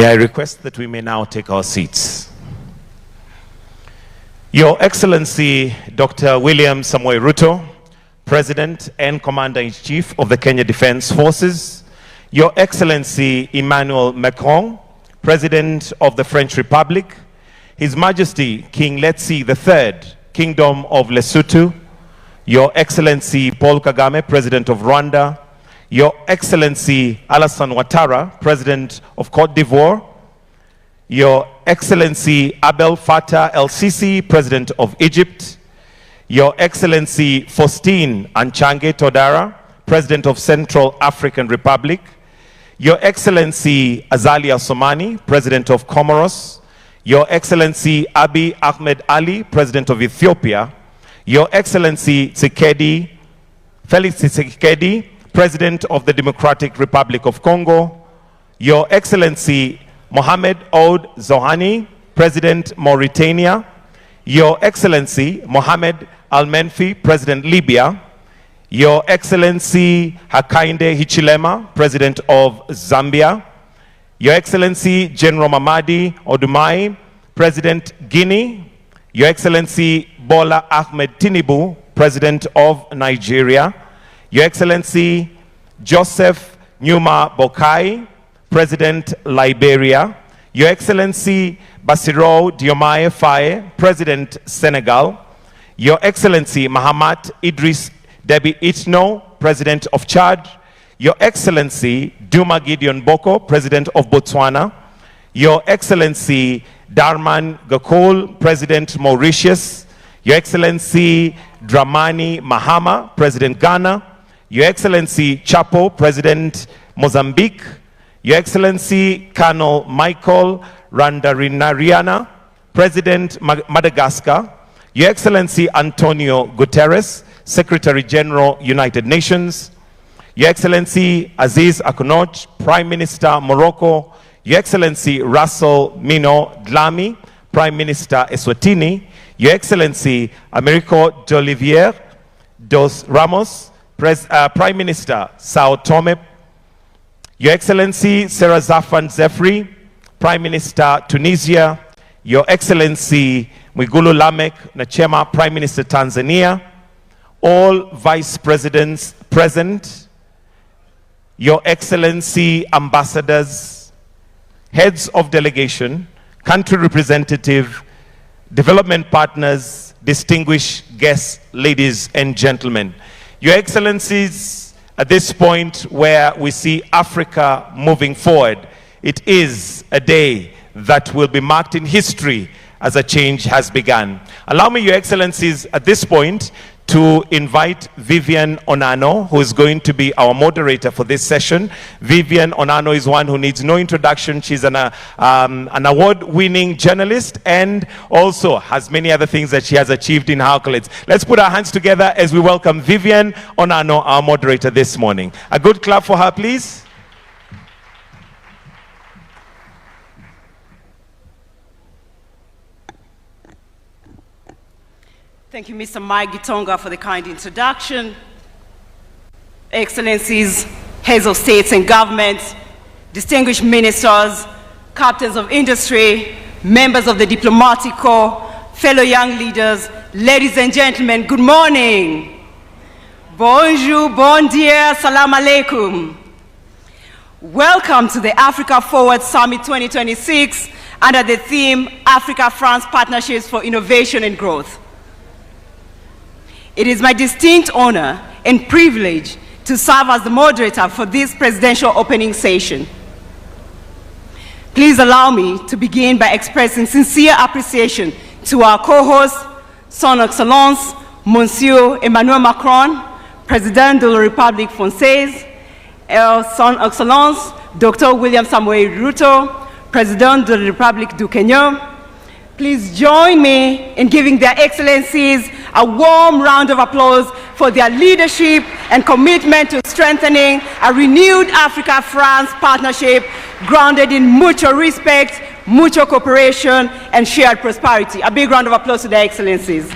May I request that we may now take our seats. Your Excellency, Dr. William Samoei Ruto, President and Commander-in-Chief of the Kenya Defense Forces, Your Excellency Emmanuel Macron, President of the French Republic, His Majesty King Letsi III, Kingdom of Lesotho, Your Excellency Paul Kagame, President of Rwanda, Your Excellency Alassane Ouattara, President of Cote d'Ivoire, Your Excellency Abdel Fattah el-Sisi, President of Egypt, Your Excellency Faustin Archange Touadéra, President of Central African Republic, Your Excellency Azali Assoumani, President of Comoros, Your Excellency Abiy Ahmed Ali, President of Ethiopia, Your Excellency Felix Tshisekedi, President of the Democratic Republic of Congo, Your Excellency Mohamed Ould Zohani, President Mauritania, Your Excellency Mohamed Al-Menfi, President Libya, Your Excellency Hakainde Hichilema, President of Zambia, Your Excellency General Mamadi Odumai, President Guinea, Your Excellency Bola Ahmed Tinubu, President of Nigeria, Your Excellency Joseph Nyuma Boakai, President Liberia, Your Excellency Bassirou Diomaye Faye, President Senegal, Your Excellency Mahamat Idris Deby Itno, President of Chad, Your Excellency Duma Gideon Boko, President of Botswana, Your Excellency Darman Gakol, President Mauritius, Your Excellency Dramani Mahama, President Ghana, Your Excellency Chapo, President Mozambique, Your Excellency Colonel Michael Randarinariana, President Madagascar, Your Excellency Antonio Guterres, Secretary General, United Nations, Your Excellency Aziz Akonoj, Prime Minister Morocco, Your Excellency Russell Mino Dlami, Prime Minister Eswatini, Your Excellency Americo D'Olivier dos Ramos, Prime Minister Sao Tome, Your Excellency Serazafan Zefri, Prime Minister Tunisia, Your Excellency Mwigulu Lameck Nchemba, Prime Minister Tanzania, all Vice Presidents present, Your Excellency Ambassadors, Heads of Delegation, Country Representative, Development Partners, distinguished guests, ladies and gentlemen. Your Excellencies, at this point where we see Africa moving forward, it is a day that will be marked in history as a change has begun. Allow me, Your Excellencies, at this point to invite Vivian Onano, who is going to be our moderator for this session. Vivian Onano is one who needs no introduction. She's an award-winning journalist and also has many other things that she has achieved in her accolades. Let's put our hands together as we welcome Vivian Onano, our moderator this morning. A good clap for her, please. Thank you, Mr. Mike Gitonga, for the kind introduction. Excellencies, heads of states and governments, distinguished ministers, captains of industry, members of the diplomatic corps, fellow young leaders, ladies and gentlemen, good morning. Bonjour, bon dia, salam alaikum. Welcome to the Africa Forward Summit 2026 under the theme Africa-France Partnerships for Innovation and Growth. It is my distinct honor and privilege to serve as the moderator for this presidential opening session. Please allow me to begin by expressing sincere appreciation to our co-host, Son Excellence, Monsieur Emmanuel Macron, President de la République Française, Son Excellence, Dr. William Samoei Ruto, President de la République du Kenya. Please join me in giving their excellencies a warm round of applause for their leadership and commitment to strengthening a renewed Africa-France partnership grounded in mutual respect, mutual cooperation, and shared prosperity. A big round of applause to their excellencies.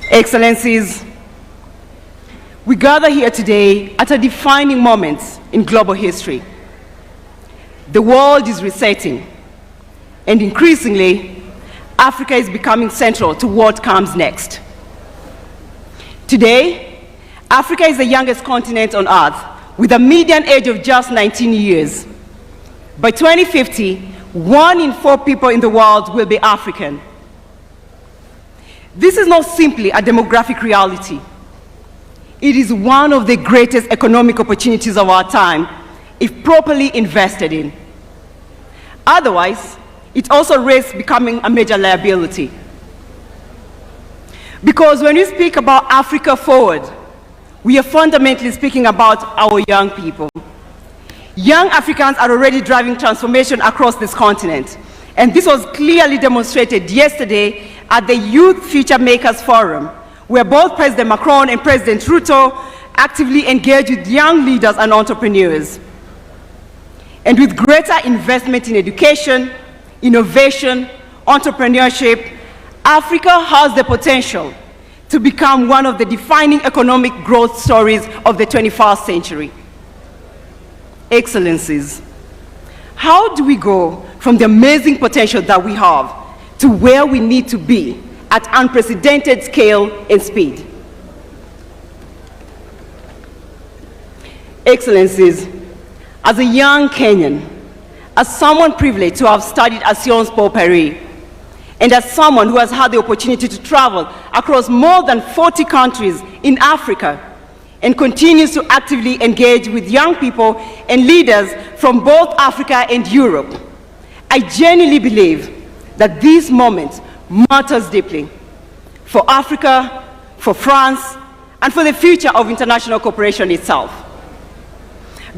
Excellencies, we gather here today at a defining moment in global history. The world is resetting, and increasingly, Africa is becoming central to what comes next. Today, Africa is the youngest continent on Earth, with a median age of just 19 years. By 2050, 1 in 4 people in the world will be African. This is not simply a demographic reality. It is one of the greatest economic opportunities of our time, if properly invested in. Otherwise, it also risks becoming a major liability. Because when we speak about Africa Forward, we are fundamentally speaking about our young people. Young Africans are already driving transformation across this continent, and this was clearly demonstrated yesterday at the Youth Future Makers Forum, where both President Macron and President Ruto actively engaged with young leaders and entrepreneurs. And with greater investment in education, innovation, entrepreneurship, Africa has the potential to become one of the defining economic growth stories of the 21st century. Excellencies, how do we go from the amazing potential that we have to where we need to be at unprecedented scale and speed? Excellencies, as a young Kenyan, as someone privileged to have studied at Sciences Po Paris, and as someone who has had the opportunity to travel across more than 40 countries in Africa and continues to actively engage with young people and leaders from both Africa and Europe, I genuinely believe that this moment matters deeply for Africa, for France, and for the future of international cooperation itself.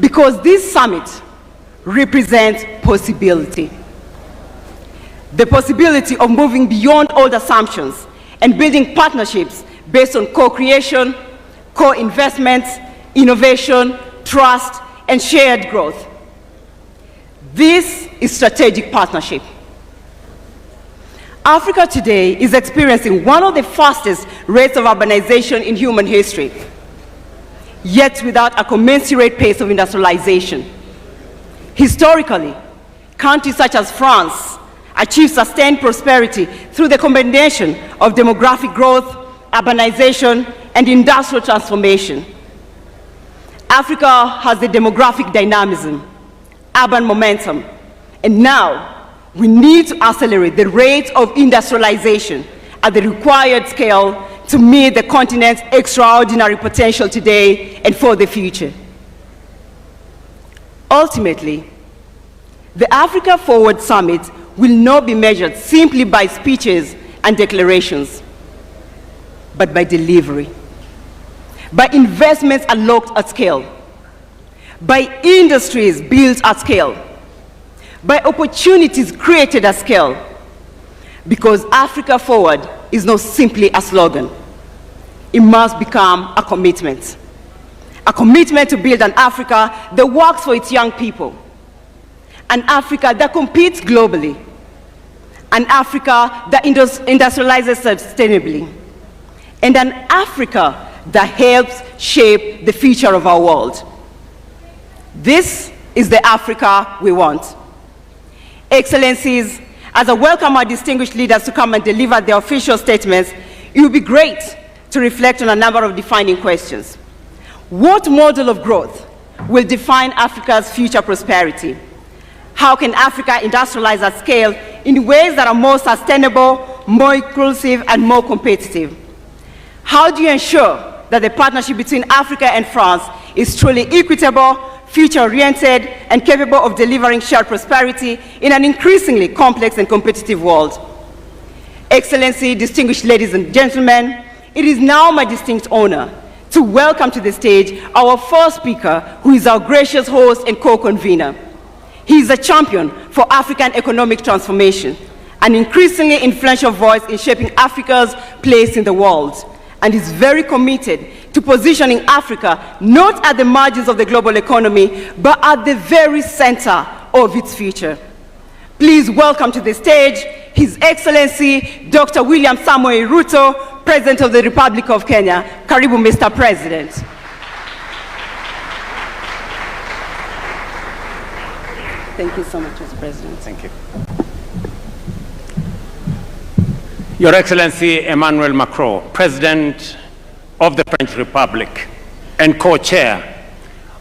Because this summit represents possibility. The possibility of moving beyond old assumptions and building partnerships based on co-creation, co-investments, innovation, trust, and shared growth. This is strategic partnership. Africa today is experiencing one of the fastest rates of urbanization in human history, yet without a commensurate pace of industrialization. Historically, countries such as France achieved sustained prosperity through the combination of demographic growth, urbanization, and industrial transformation. Africa has the demographic dynamism, urban momentum, and now we need to accelerate the rate of industrialization at the required scale to meet the continent's extraordinary potential today and for the future. Ultimately, the Africa Forward Summit will not be measured simply by speeches and declarations, but by delivery, by investments unlocked at scale, by industries built at scale, by opportunities created at scale, because Africa Forward is not simply a slogan. It must become a commitment to build an Africa that works for its young people, an Africa that competes globally, an Africa that industrializes sustainably, and an Africa that helps shape the future of our world. This is the Africa we want. Excellencies, as I welcome our distinguished leaders to come and deliver their official statements, it would be great to reflect on a number of defining questions. What model of growth will define Africa's future prosperity? How can Africa industrialize at scale in ways that are more sustainable, more inclusive, and more competitive? How do you ensure that the partnership between Africa and France is truly equitable, future-oriented, and capable of delivering shared prosperity in an increasingly complex and competitive world? Excellency, distinguished ladies and gentlemen, it is now my distinct honor to welcome to the stage our first speaker, who is our gracious host and co-convener. He is a champion for African economic transformation, an increasingly influential voice in shaping Africa's place in the world, and is very committed to positioning Africa not at the margins of the global economy, but at the very center of its future. Please welcome to the stage His Excellency Dr. William Samoei Ruto, President of the Republic of Kenya. Karibu, Mr. President. Thank you so much, Mr. President. Thank you. Your Excellency Emmanuel Macron, President of the French Republic and co-chair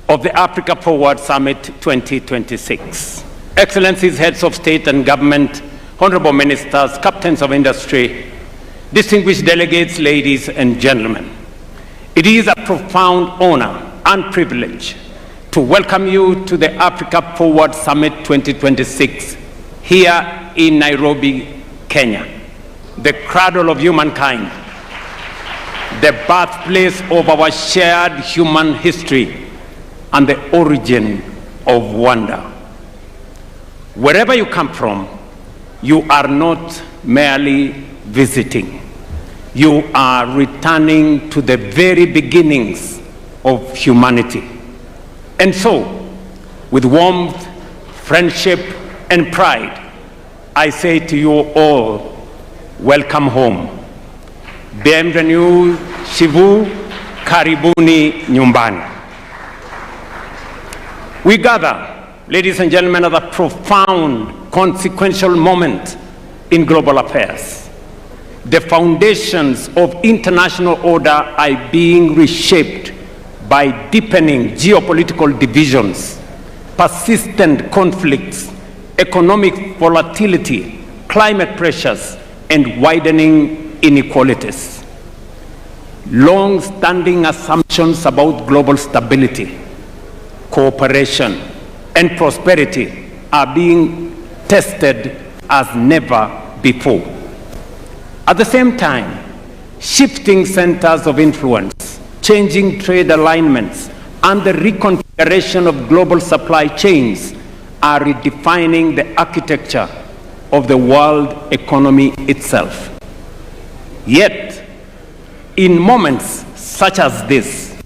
of the Africa Forward Summit 2026. Excellencies, heads of state and government, honorable ministers, captains of industry, distinguished delegates, ladies and gentlemen. It is a profound honor and privilege to welcome you to the Africa Forward Summit 2026 here in Nairobi, Kenya, the cradle of humankind, the birthplace of our shared human history, and the origin of wonder. Wherever you come from, you are not merely visiting. You are returning to the very beginnings of humanity. And so, with warmth, friendship, and pride, I say to you all, welcome home. Bienvenue chez vous, karibuni nyumbani. We gather, ladies and gentlemen, at a profound, consequential moment in global affairs. The foundations of international order are being reshaped by deepening geopolitical divisions, persistent conflicts, economic volatility, climate pressures, and widening inequalities. Long-standing assumptions about global stability, cooperation, and prosperity are being tested as never before. At the same time, shifting centers of influence, changing trade alignments, and the reconfiguration of global supply chains are redefining the architecture of the world economy itself. Yet, in moments such as this,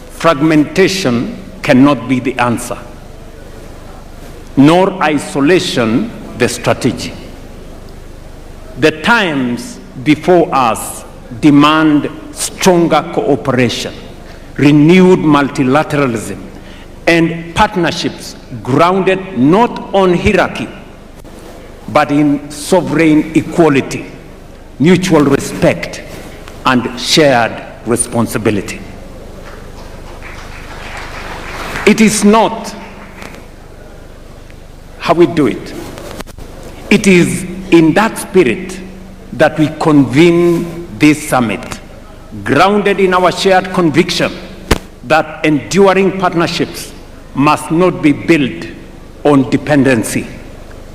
fragmentation cannot be the answer, nor isolation the strategy. The times before us demand stronger cooperation, renewed multilateralism, and partnerships grounded not on hierarchy, but in sovereign equality, mutual respect, and shared responsibility. It is not how we do it. It is in that spirit that we convene this summit, grounded in our shared conviction that enduring partnerships must not be built on dependency,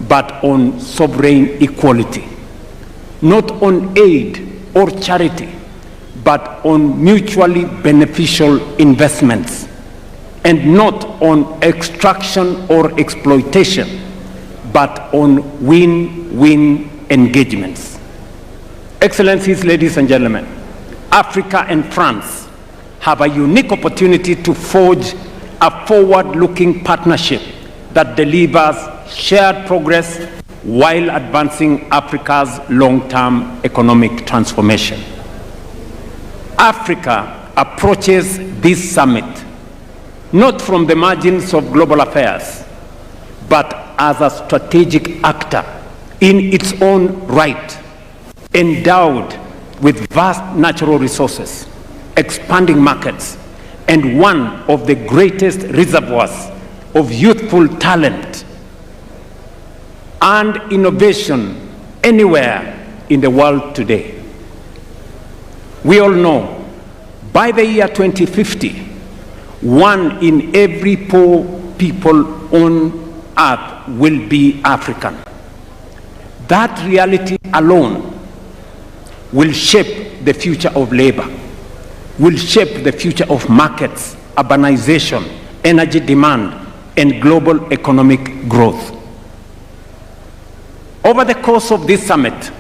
but on sovereign equality, not on aid or charity, but on mutually beneficial investments, and not on extraction or exploitation, but on win-win engagements. Excellencies, ladies and gentlemen, Africa and France have a unique opportunity to forge a forward-looking partnership that delivers shared progress while advancing Africa's long-term economic transformation. Africa approaches this summit not from the margins of global affairs, but as a strategic actor in its own right, endowed with vast natural resources, expanding markets, and one of the greatest reservoirs of youthful talent and innovation anywhere in the world today. We all know by the year 2050, 1 in every 4 people on earth will be African. That reality alone will shape the future of labor, will shape the future of markets, urbanization, energy demand, and global economic growth. Over the course of this summit,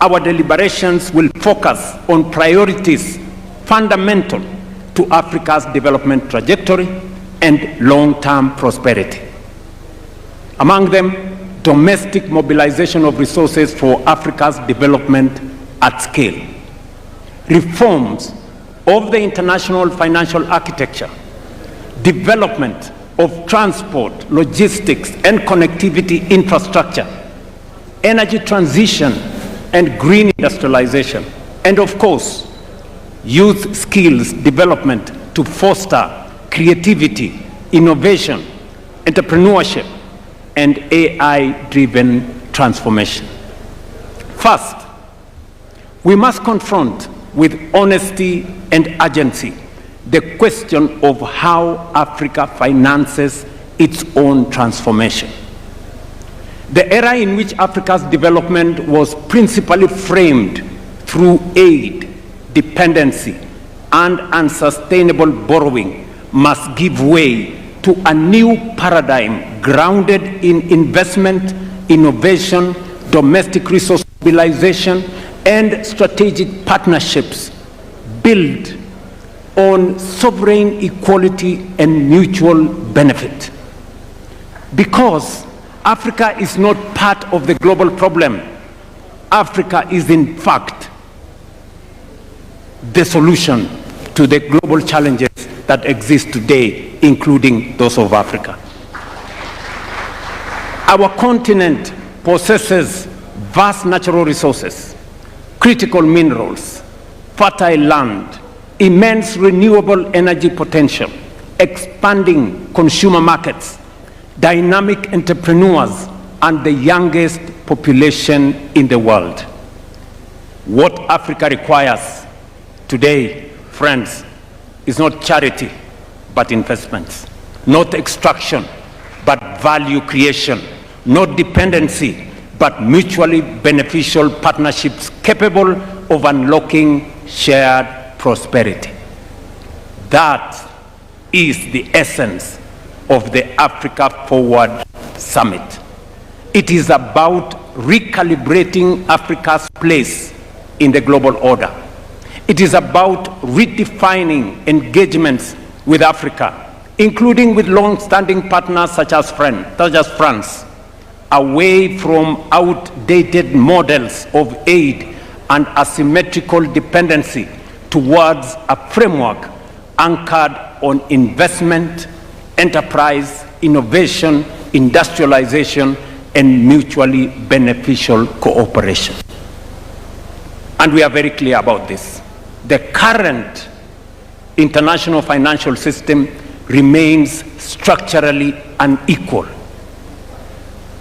our deliberations will focus on priorities fundamental to Africa's development trajectory and long-term prosperity. Among them, domestic mobilization of resources for Africa's development at scale, reforms of the international financial architecture, development of transport, logistics, and connectivity infrastructure, energy transition, and green industrialization, and of course, youth skills development to foster creativity, innovation, entrepreneurship, and AI-driven transformation. First, we must confront with honesty and urgency the question of how Africa finances its own transformation. The era in which Africa's development was principally framed through aid, dependency, and unsustainable borrowing must give way to a new paradigm grounded in investment, innovation, domestic resource mobilization, and strategic partnerships built on sovereign equality and mutual benefit. Because Africa is not part of the global problem, Africa is in fact the solution to the global challenges that exist today, including those of Africa. Our continent possesses vast natural resources, critical minerals, fertile land, immense renewable energy potential, expanding consumer markets, dynamic entrepreneurs, and the youngest population in the world. What Africa requires today, friends, is not charity, but investments, not extraction, but value creation, not dependency, but mutually beneficial partnerships capable of unlocking shared prosperity. That is the essence of the Africa Forward Summit. It is about recalibrating Africa's place in the global order. It is about redefining engagements with Africa, including with long-standing partners such as France, away from outdated models of aid and asymmetrical dependency towards a framework anchored on investment, enterprise, innovation, industrialization, and mutually beneficial cooperation. And we are very clear about this. The current international financial system remains structurally unequal.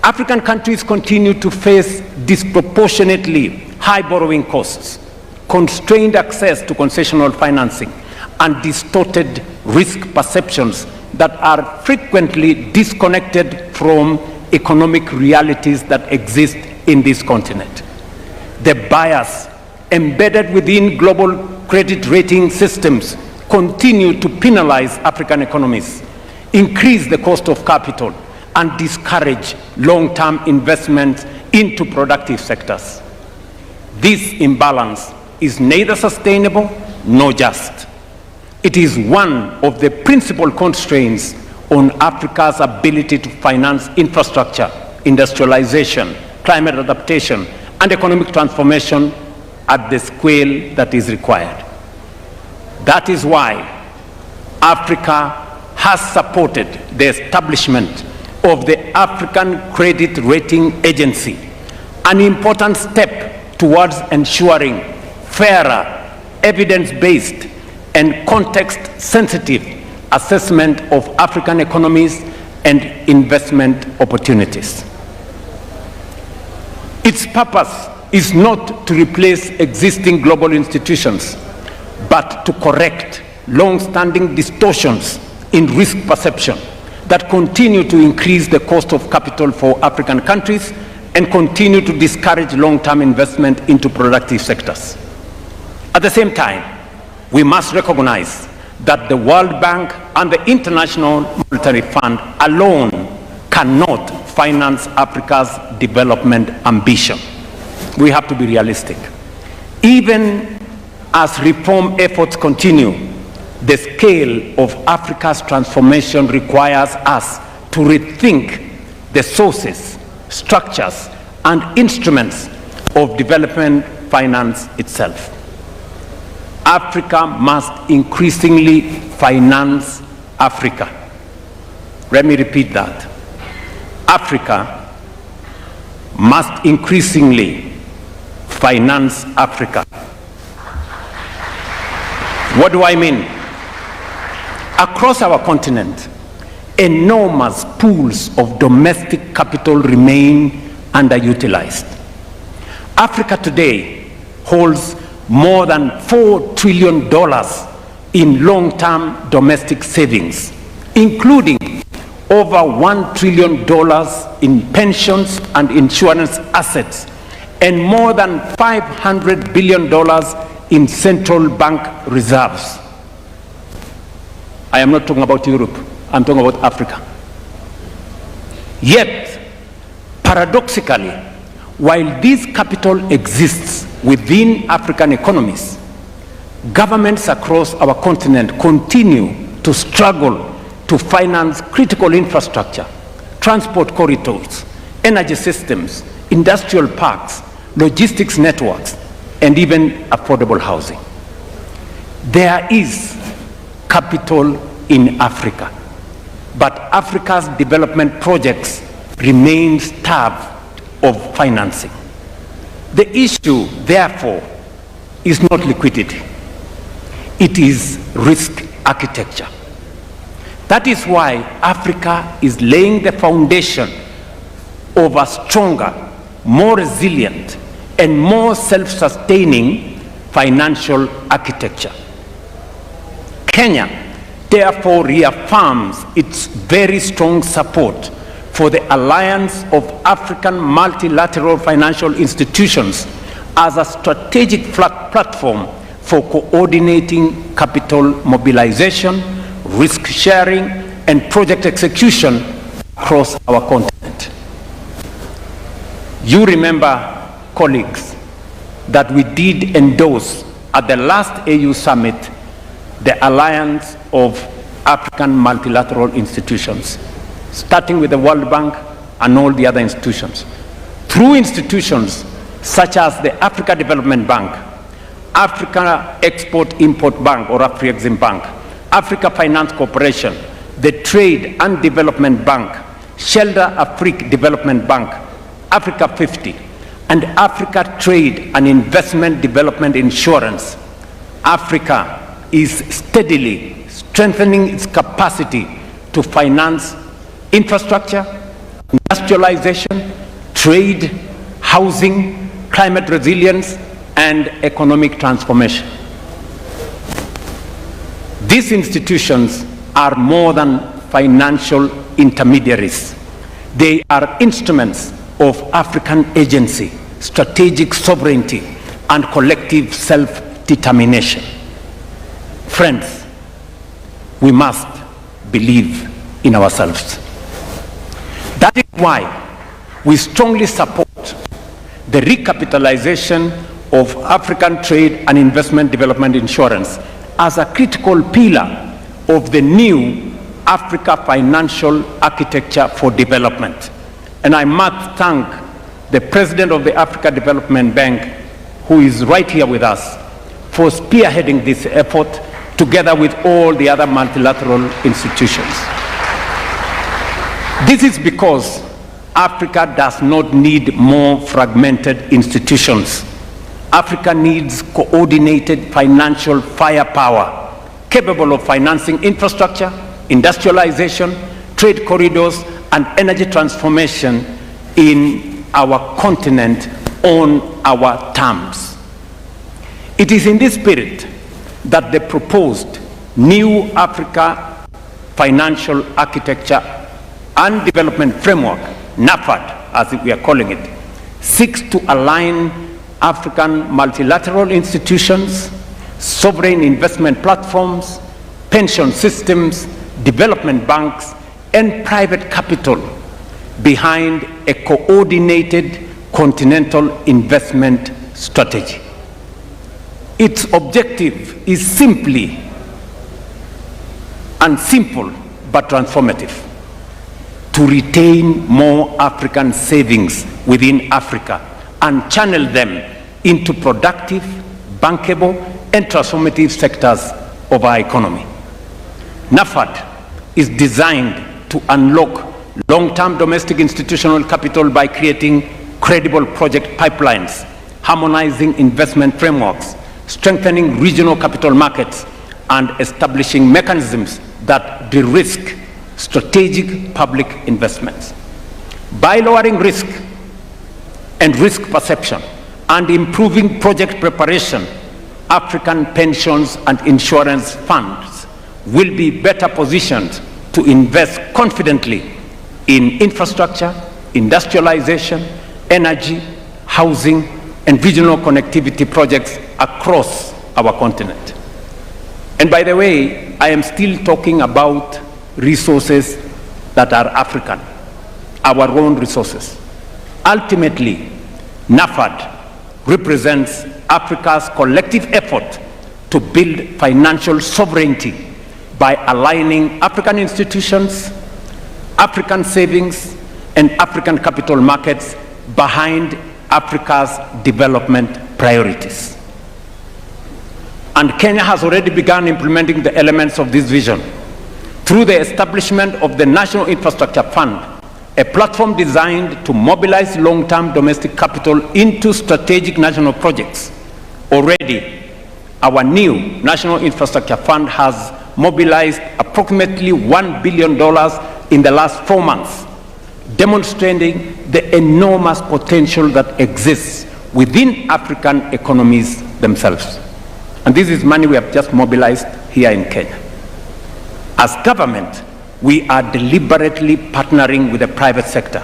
African countries continue to face disproportionately high borrowing costs, constrained access to concessional financing, and distorted risk perceptions that are frequently disconnected from economic realities that exist in this continent. The bias embedded within global credit rating systems continue to penalize African economies, increase the cost of capital, and discourage long-term investments into productive sectors. This imbalance is neither sustainable nor just. It is one of the principal constraints on Africa's ability to finance infrastructure, industrialization, climate adaptation, and economic transformation at the scale that is required. That is why Africa has supported the establishment of the African Credit Rating Agency, an important step towards ensuring fairer, evidence-based, and context-sensitive assessment of African economies and investment opportunities. Its purpose is not to replace existing global institutions, but to correct long-standing distortions in risk perception that continue to increase the cost of capital for African countries and continue to discourage long-term investment into productive sectors. At the same time, we must recognize that the World Bank and the International Monetary Fund alone cannot finance Africa's development ambition. We have to be realistic. Even as reform efforts continue, the scale of Africa's transformation requires us to rethink the sources, structures, and instruments of development finance itself. Africa must increasingly finance Africa. Let me repeat that. Africa must increasingly finance Africa. What do I mean? Across our continent, enormous pools of domestic capital remain underutilized. Africa today holds more than $4 trillion in long-term domestic savings, including over $1 trillion in pensions and insurance assets, and more than $500 billion in central bank reserves. I am not talking about Europe, I'm talking about Africa. Yet, paradoxically, while this capital exists within African economies, governments across our continent continue to struggle to finance critical infrastructure, transport corridors, energy systems, industrial parks, logistics networks, and even affordable housing. There is capital in Africa, but Africa's development projects remain starved of financing. The issue, therefore, is not liquidity. It is risk architecture. That is why Africa is laying the foundation of a stronger, more resilient, and more self-sustaining financial architecture. Kenya, therefore, reaffirms its very strong support for the Alliance of African Multilateral Financial Institutions as a strategic platform for coordinating capital mobilization, risk sharing, and project execution across our continent. You remember, colleagues, that we did endorse at the last AU summit the Alliance of African Multilateral Institutions, starting with the World Bank and all the other institutions. Through institutions such as the Africa Development Bank, Africa Export-Import Bank or Afrexim Bank, Africa Finance Corporation, the Trade and Development Bank, Shelter Afrique Development Bank, Africa 50, and Africa Trade and Investment Development Insurance, Africa is steadily strengthening its capacity to finance infrastructure, industrialization, trade, housing, climate resilience, and economic transformation. These institutions are more than financial intermediaries. They are instruments of African agency, strategic sovereignty, and collective self-determination. Friends, we must believe in ourselves. That is why we strongly support the recapitalization of African Trade and Investment Development Insurance as a critical pillar of the new Africa financial architecture for development. And I must thank the President of the Africa Development Bank, who is right here with us, for spearheading this effort together with all the other multilateral institutions. This is because Africa does not need more fragmented institutions. Africa needs coordinated financial firepower, capable of financing infrastructure, industrialization, trade corridors, and energy transformation in our continent on our terms. It is in this spirit that the proposed new Africa Financial Architecture and Development Framework, NAFAD, as we are calling it, seeks to align African multilateral institutions, sovereign investment platforms, pension systems, development banks, and private capital behind a coordinated continental investment strategy. Its objective is simply and simple but transformative: to retain more African savings within Africa and channel them into productive, bankable, and transformative sectors of our economy. NAFAD is designed to unlock long-term domestic institutional capital by creating credible project pipelines, harmonizing investment frameworks, strengthening regional capital markets, and establishing mechanisms that de-risk strategic public investments. By lowering risk and risk perception and improving project preparation, African pensions and insurance funds will be better positioned to invest confidently in infrastructure, industrialization, energy, housing, and regional connectivity projects across our continent. And by the way, I am still talking about resources that are African, our own resources. Ultimately, NAFAD represents Africa's collective effort to build financial sovereignty by aligning African institutions, African savings, and African capital markets behind Africa's development priorities. And Kenya has already begun implementing the elements of this vision through the establishment of the National Infrastructure Fund, a platform designed to mobilize long-term domestic capital into strategic national projects. Already, our new National Infrastructure Fund has mobilized approximately $1 billion in the last 4 months, demonstrating the enormous potential that exists within African economies themselves. And this is money we have just mobilized here in Kenya. As government, we are deliberately partnering with the private sector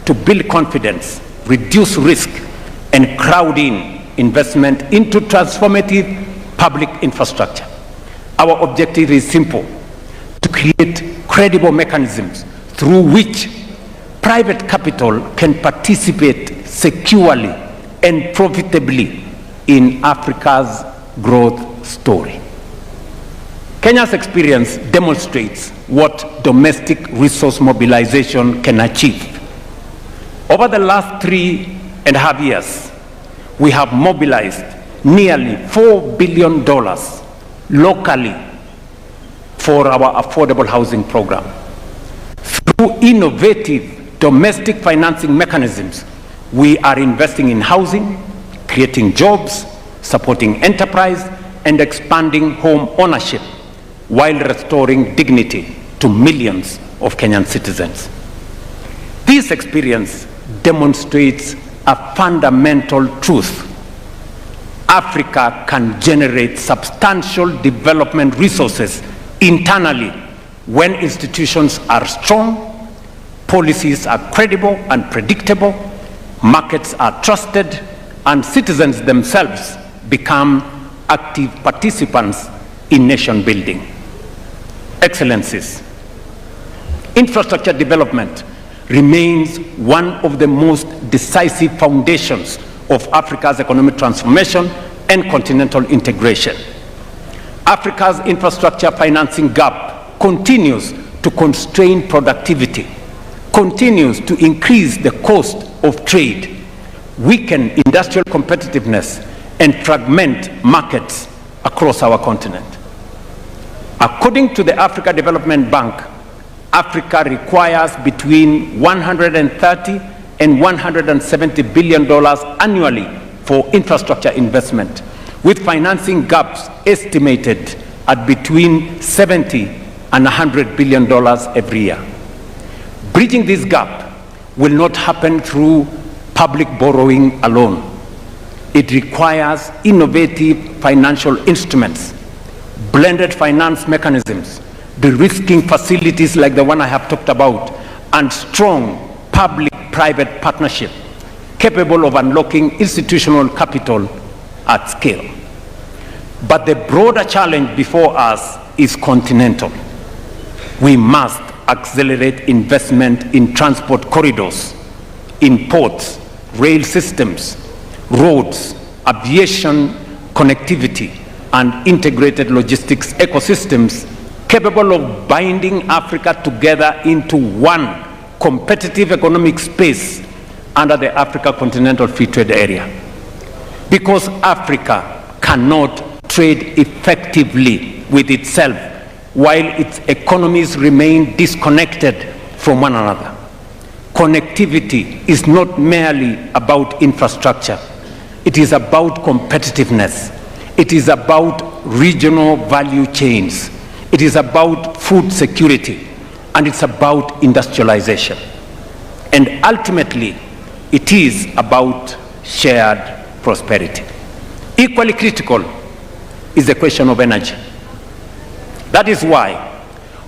to build confidence, reduce risk, and crowd in investment into transformative public infrastructure. Our objective is simple: to create credible mechanisms through which private capital can participate securely and profitably in Africa's growth story. Kenya's experience demonstrates what domestic resource mobilization can achieve. Over the last 3.5 years, we have mobilized nearly $4 billion locally for our affordable housing program. Through innovative domestic financing mechanisms, we are investing in housing, creating jobs, supporting enterprise, and expanding home ownership, while restoring dignity to millions of Kenyan citizens. This experience demonstrates a fundamental truth: Africa can generate substantial development resources internally when institutions are strong, policies are credible and predictable, markets are trusted, and citizens themselves become active participants in nation building. Excellencies, infrastructure development remains one of the most decisive foundations of Africa's economic transformation and continental integration. Africa's infrastructure financing gap continues to constrain productivity, continues to increase the cost of trade, weaken industrial competitiveness, and fragment markets across our continent. According to the Africa Development Bank, Africa requires between $130 and $170 billion annually for infrastructure investment, with financing gaps estimated at between $70 and $100 billion every year. Bridging this gap will not happen through public borrowing alone. It requires innovative financial instruments, blended finance mechanisms, de-risking facilities like the one I have talked about, and strong public-private partnership capable of unlocking institutional capital at scale. But the broader challenge before us is continental. We must accelerate investment in transport corridors, in ports, rail systems, roads, aviation connectivity, and integrated logistics ecosystems capable of binding Africa together into one competitive economic space under the Africa Continental Free Trade Area. Because Africa cannot trade effectively with itself while its economies remain disconnected from one another. Connectivity is not merely about infrastructure. It is about competitiveness. It is about regional value chains. It is about food security, and it's about industrialization. And ultimately, it is about shared prosperity. Equally critical is the question of energy. That is why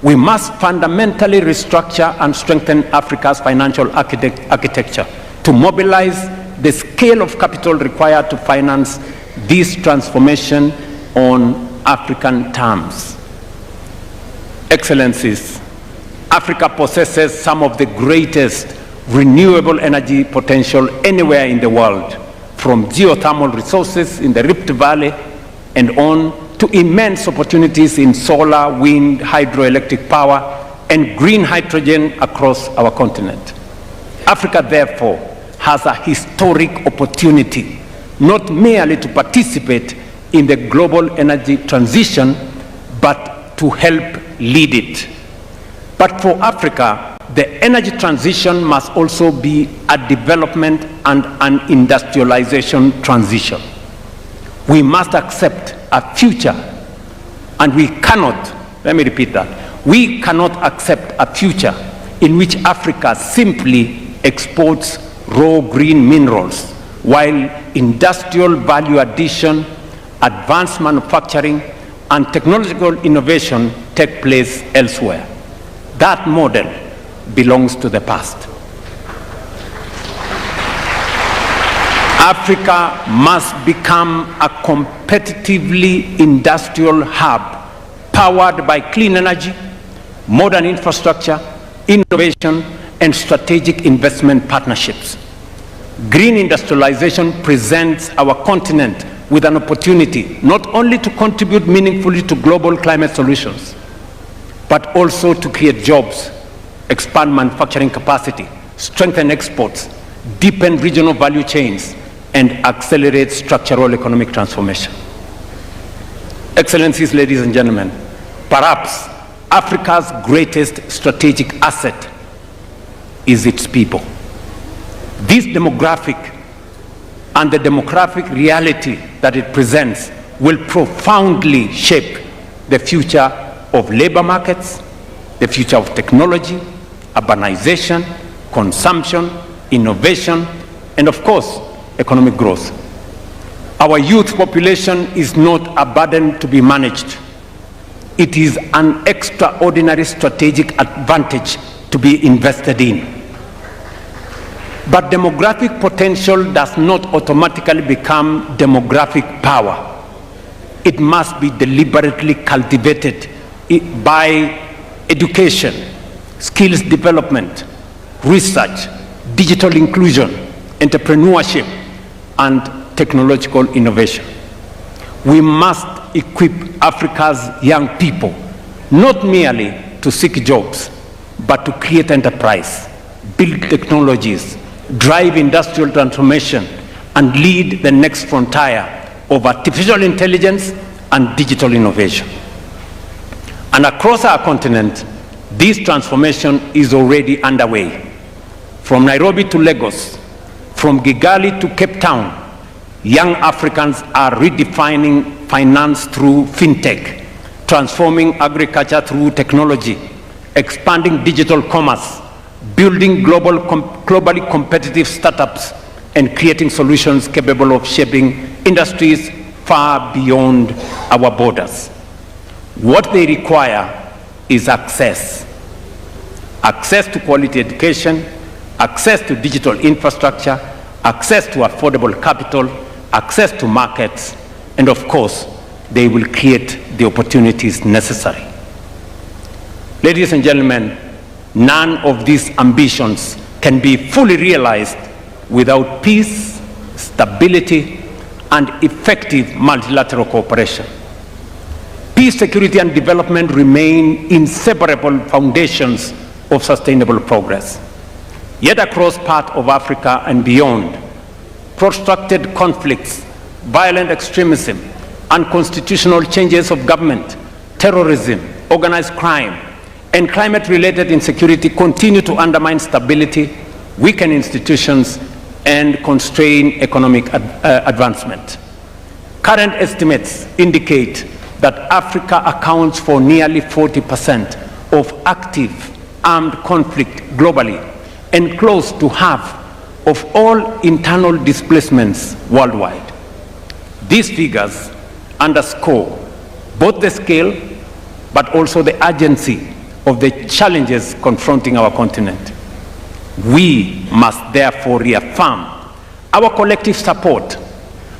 we must fundamentally restructure and strengthen Africa's financial architecture to mobilize the scale of capital required to finance this transformation on African terms. Excellencies, Africa possesses some of the greatest renewable energy potential anywhere in the world, from geothermal resources in the Rift Valley and on to immense opportunities in solar, wind, hydroelectric power, and green hydrogen across our continent. Africa, therefore, has a historic opportunity not merely to participate in the global energy transition, but to help lead it. But for Africa, the energy transition must also be a development and an industrialization transition. We must accept a future, and we cannot, let me repeat that, we cannot accept a future in which Africa simply exports raw green minerals, while industrial value addition, advanced manufacturing, and technological innovation take place elsewhere. That model belongs to the past. Africa must become a competitively industrial hub powered by clean energy, modern infrastructure, innovation, and strategic investment partnerships. Green industrialization presents our continent with an opportunity not only to contribute meaningfully to global climate solutions, but also to create jobs, expand manufacturing capacity, strengthen exports, deepen regional value chains, and accelerate structural economic transformation. Excellencies, ladies and gentlemen, perhaps Africa's greatest strategic asset is its people. This demographic and the demographic reality that it presents will profoundly shape the future of labor markets, the future of technology, urbanization, consumption, innovation, and of course, economic growth. Our youth population is not a burden to be managed. It is an extraordinary strategic advantage to be invested in. But demographic potential does not automatically become demographic power. It must be deliberately cultivated by education, skills development, research, digital inclusion, entrepreneurship, and technological innovation. We must equip Africa's young people not merely to seek jobs, but to create enterprise, build technologies, drive industrial transformation, and lead the next frontier of artificial intelligence and digital innovation. And across our continent, this transformation is already underway. From Nairobi to Lagos, from Kigali to Cape Town, young Africans are redefining finance through fintech, transforming agriculture through technology, expanding digital commerce, building globally competitive startups, and creating solutions capable of shaping industries far beyond our borders. What they require is access. Access to quality education, access to digital infrastructure, access to affordable capital, access to markets, and of course, they will create the opportunities necessary. Ladies and gentlemen, none of these ambitions can be fully realized without peace, stability, and effective multilateral cooperation. Peace, security, and development remain inseparable foundations of sustainable progress. Yet across parts of Africa and beyond, protracted conflicts, violent extremism, unconstitutional changes of government, terrorism, organized crime, and climate-related insecurity continue to undermine stability, weaken institutions, and constrain economic advancement. Current estimates indicate that Africa accounts for nearly 40% of active armed conflict globally and close to half of all internal displacements worldwide. These figures underscore both the scale but also the urgency of the challenges confronting our continent. We must therefore reaffirm our collective support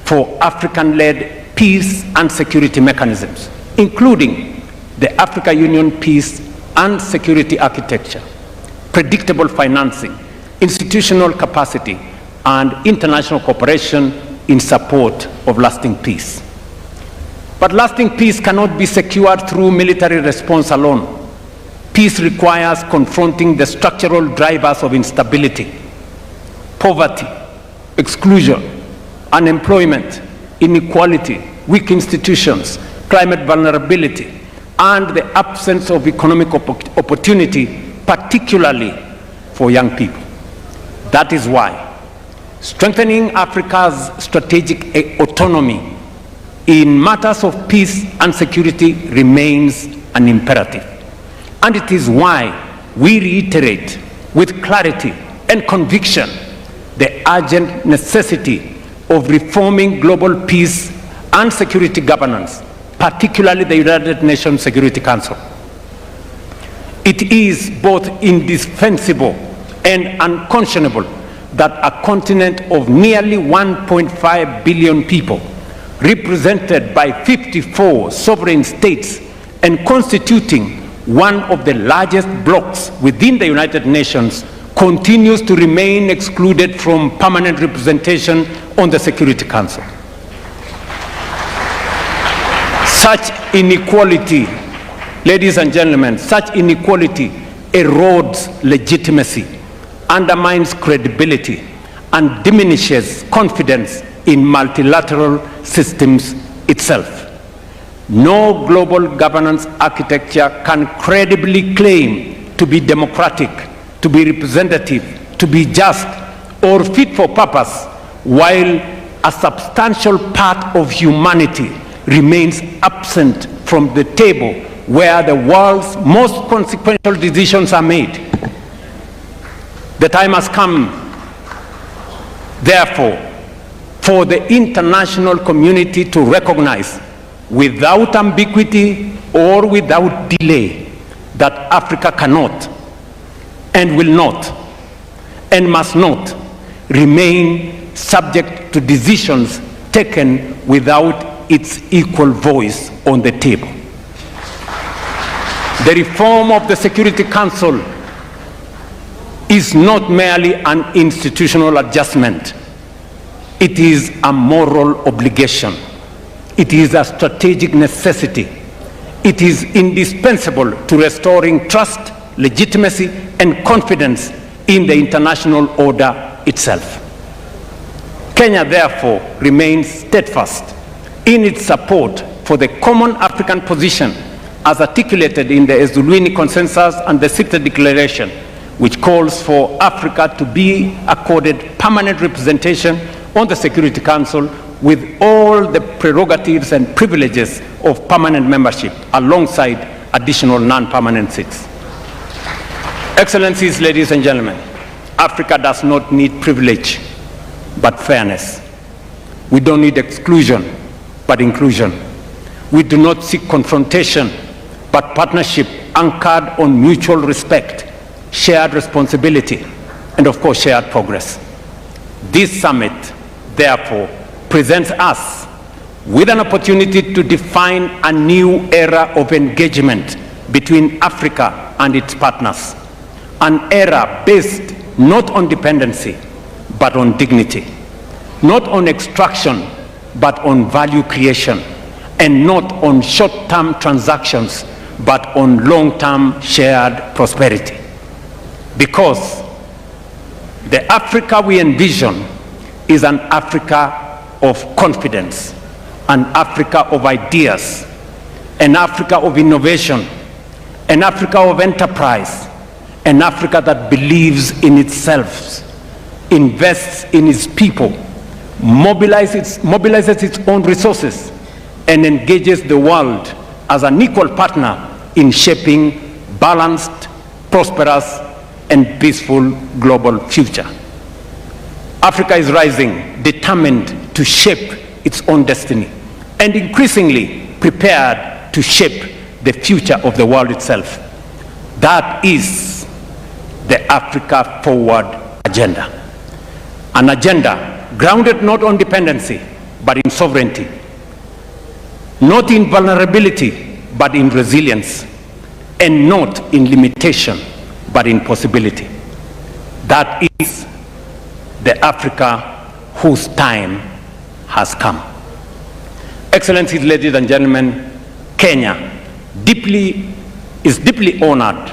for African-led peace and security mechanisms, including the Africa Union Peace and Security Architecture, predictable financing, institutional capacity, and international cooperation in support of lasting peace. But lasting peace cannot be secured through military response alone. Peace requires confronting the structural drivers of instability: poverty, exclusion, unemployment, inequality, weak institutions, climate vulnerability, and the absence of economic opportunity, particularly for young people. That is why strengthening Africa's strategic autonomy in matters of peace and security remains an imperative. And it is why we reiterate with clarity and conviction the urgent necessity of reforming global peace and security governance, particularly the United Nations Security Council. It is both indispensable and unconscionable that a continent of nearly 1.5 billion people, represented by 54 sovereign states and constituting one of the largest blocs within the United Nations, continues to remain excluded from permanent representation on the Security Council. Such inequality, ladies and gentlemen, such inequality erodes legitimacy, undermines credibility, and diminishes confidence in multilateral systems itself. No global governance architecture can credibly claim to be democratic, to be representative, to be just, or fit for purpose, while a substantial part of humanity remains absent from the table where the world's most consequential decisions are made. The time has come, therefore, for the international community to recognize, without ambiguity or without delay, that Africa cannot and will not and must not remain subject to decisions taken without its equal voice on the table. The reform of the Security Council is not merely an institutional adjustment. It is a moral obligation. It is a strategic necessity. It is indispensable to restoring trust, legitimacy, and confidence in the international order itself. Kenya, therefore, remains steadfast in its support for the common African position as articulated in the Ezulwini Consensus and the Sitwe Declaration, which calls for Africa to be accorded permanent representation on the Security Council with all the prerogatives and privileges of permanent membership, alongside additional non-permanent seats. Excellencies, ladies and gentlemen, Africa does not need privilege, but fairness. We don't need exclusion, but inclusion. We do not seek confrontation, but partnership anchored on mutual respect, shared responsibility, and of course, shared progress. This summit, therefore, presents us with an opportunity to define a new era of engagement between Africa and its partners, an era based not on dependency, but on dignity, not on extraction, but on value creation, and not on short-term transactions, but on long-term shared prosperity. Because the Africa we envision is an Africa of confidence, an Africa of ideas, an Africa of innovation, an Africa of enterprise, an Africa that believes in itself, invests in its people, mobilizes its own resources, and engages the world as an equal partner in shaping balanced, prosperous, and peaceful global future. Africa is rising, determined to shape its own destiny, and increasingly prepared to shape the future of the world itself. That is the Africa Forward agenda. An agenda grounded not on dependency, but in sovereignty. Not in vulnerability, but in resilience. And not in limitation, but in possibility. That is the Africa whose time has come. Excellencies, ladies and gentlemen, Kenya is deeply honored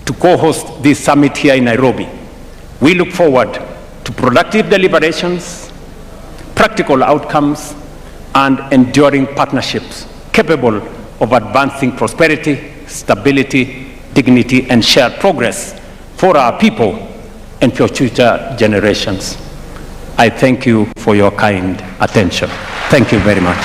to co-host this summit here in Nairobi. We look forward to productive deliberations, practical outcomes, and enduring partnerships capable of advancing prosperity, stability, dignity, and shared progress for our people and for future generations. I thank you for your kind attention. Thank you very much.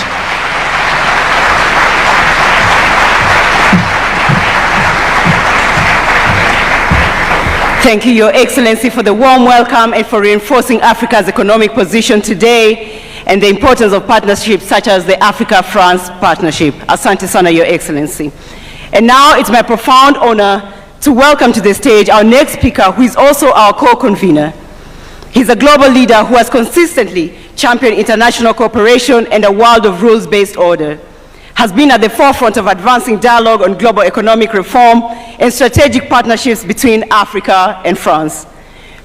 Thank you, Your Excellency, for the warm welcome and for reinforcing Africa's economic position today and the importance of partnerships such as the Africa-France partnership. Asante sana, Your Excellency. And now it's my profound honor to welcome to the stage our next speaker, who is also our co-convener. He's a global leader who has consistently championed international cooperation and a world of rules-based order, has been at the forefront of advancing dialogue on global economic reform and strategic partnerships between Africa and France.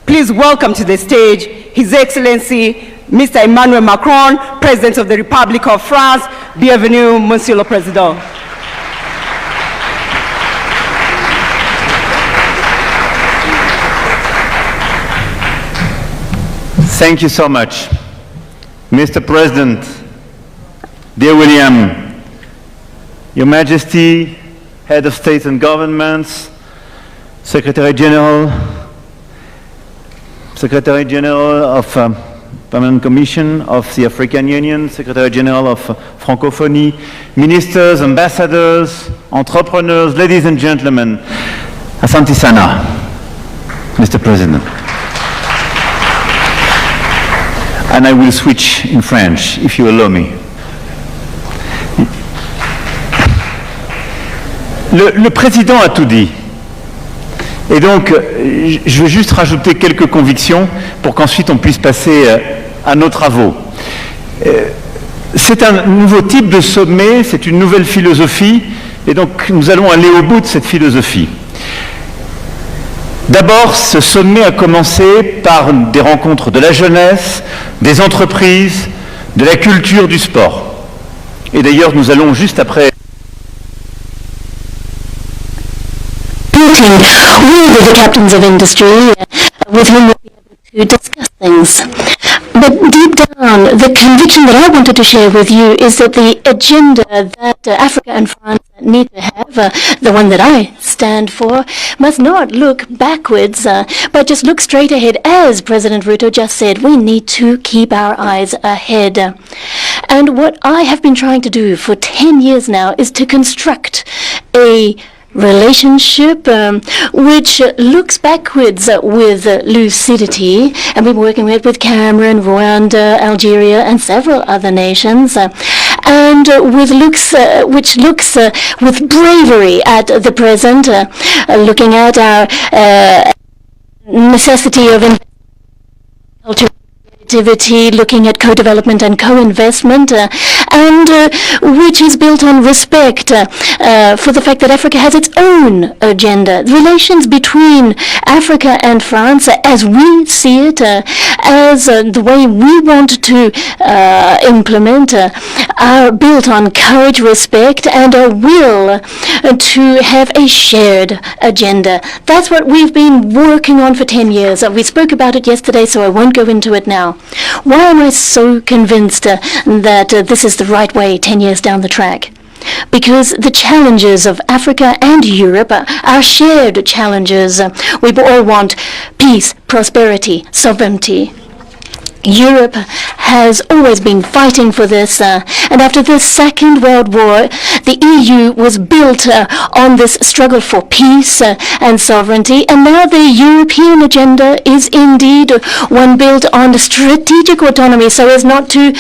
Please welcome to the stage His Excellency, Mr. Emmanuel Macron, President of the Republic of France. Bienvenue, Monsieur le Président. Thank you so much. Mr. President, dear William, Your Majesty, Head of State and Governments, Secretary General of Permanent Commission of the African Union, Secretary General of Francophonie, Ministers, Ambassadors, Entrepreneurs, ladies and gentlemen, Asante sana, Mr. President. And I will switch in French, if you allow me. Le président a tout dit. Et donc, je veux juste rajouter quelques convictions pour qu'ensuite on puisse passer à nos travaux. C'est un nouveau type de sommet, c'est une nouvelle philosophie, et donc nous allons aller au bout de cette philosophie. D'abord, ce sommet a commencé par des rencontres de la jeunesse, des entreprises, de la culture, du sport. Et d'ailleurs, nous allons juste après... with the captains of industry with whom we'll be able to discuss things. But deep down, the conviction that I wanted to share with you is that the agenda that Africa and France need to have, the one that I stand for, must not look backwards, but just look straight ahead. As President Ruto just said, we need to keep our eyes ahead. And what I have been trying to do for 10 years now is to construct a relationship which looks backwards with lucidity, and we've been working with Cameroon, Rwanda, Algeria, and several other nations, and with which looks with bravery at the present, looking at our necessity of culture, activity, looking at co-development and co-investment, and which is built on respect for the fact that Africa has its own agenda. The relations between Africa and France, as we see it, as the way we want to implement, are built on courage, respect, and a will to have a shared agenda. That's what we've been working on for 10 years. We spoke about it yesterday, so I won't go into it now. Why am I so convinced that this is the right way 10 years down the track? because the challenges of Africa and Europe are shared challenges. We all want peace, prosperity, sovereignty. Europe has always been fighting for this, and after the Second World War, the EU was built on this struggle for peace and sovereignty, and now the European agenda is indeed one built on strategic autonomy so as not to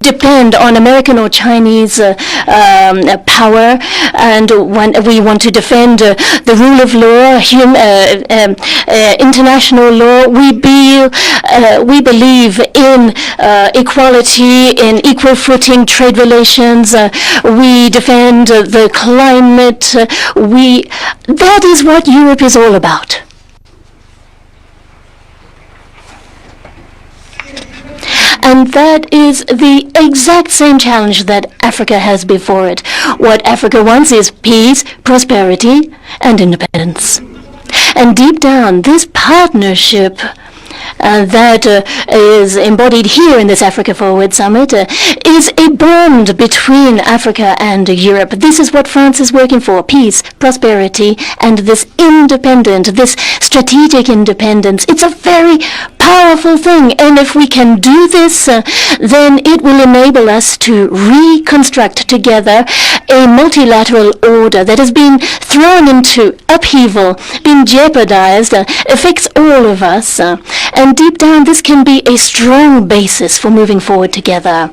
depend on American or Chinese power, and when we want to defend the rule of law, international law, we believe in equality, in equal footing trade relations. We defend the climate. That is what Europe is all about. And that is the exact same challenge that Africa has before it. What Africa wants is peace, prosperity, and independence. And deep down, this partnership that is embodied here in this Africa Forward Summit is a bond between Africa and Europe. This is what France is working for: peace, prosperity, and this strategic independence. It's a very powerful thing, and if we can do this, then it will enable us to reconstruct together a multilateral order that has been thrown into upheaval, been jeopardized, affects all of us. And deep down, this can be a strong basis for moving forward together.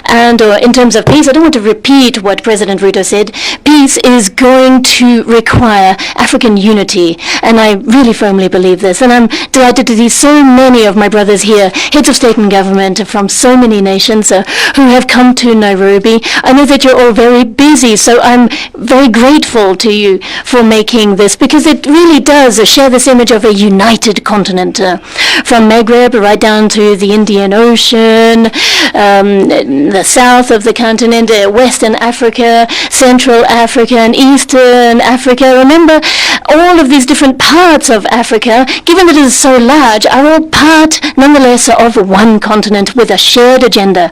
And in terms of peace, I don't want to repeat what President Ruto said. Peace is going to require African unity, and I really firmly believe this. And I'm delighted to see so many of my brothers here, heads of state and government from so many nations who have come to Nairobi. I know that you're all very busy, so I'm very grateful to you for making this, because it really does share this image of a united continent. From Maghreb right down to the Indian Ocean, the south of the continent, Western Africa, Central Africa, and Eastern Africa. Remember, all of these different parts of Africa, given that it is so large, are all part, nonetheless, of one continent with a shared agenda.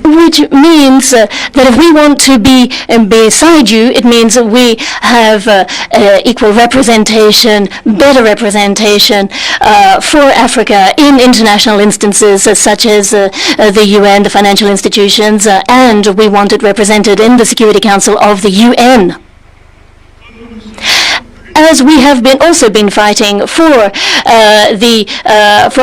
Which means that if we want to be beside you, it means that we have equal representation, better representation for Africa in international instances such as the UN, the financial institutions, and we want it represented in the Security Council of the UN. As we have also been fighting for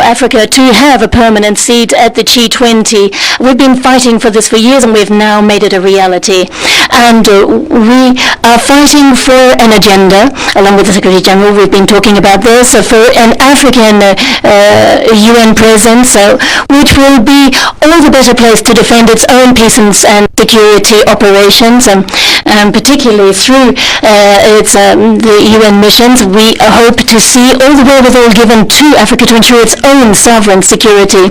Africa to have a permanent seat at the G20. We've been fighting for this for years, and we've now made it a reality. And we are fighting for an agenda, along with the Secretary General. We've been talking about this for an African UN presence, which will be all the better placed to defend its own peace and security operations, and particularly through the UN missions. We hope to see all the wherewithal given to Africa to ensure its own sovereign security.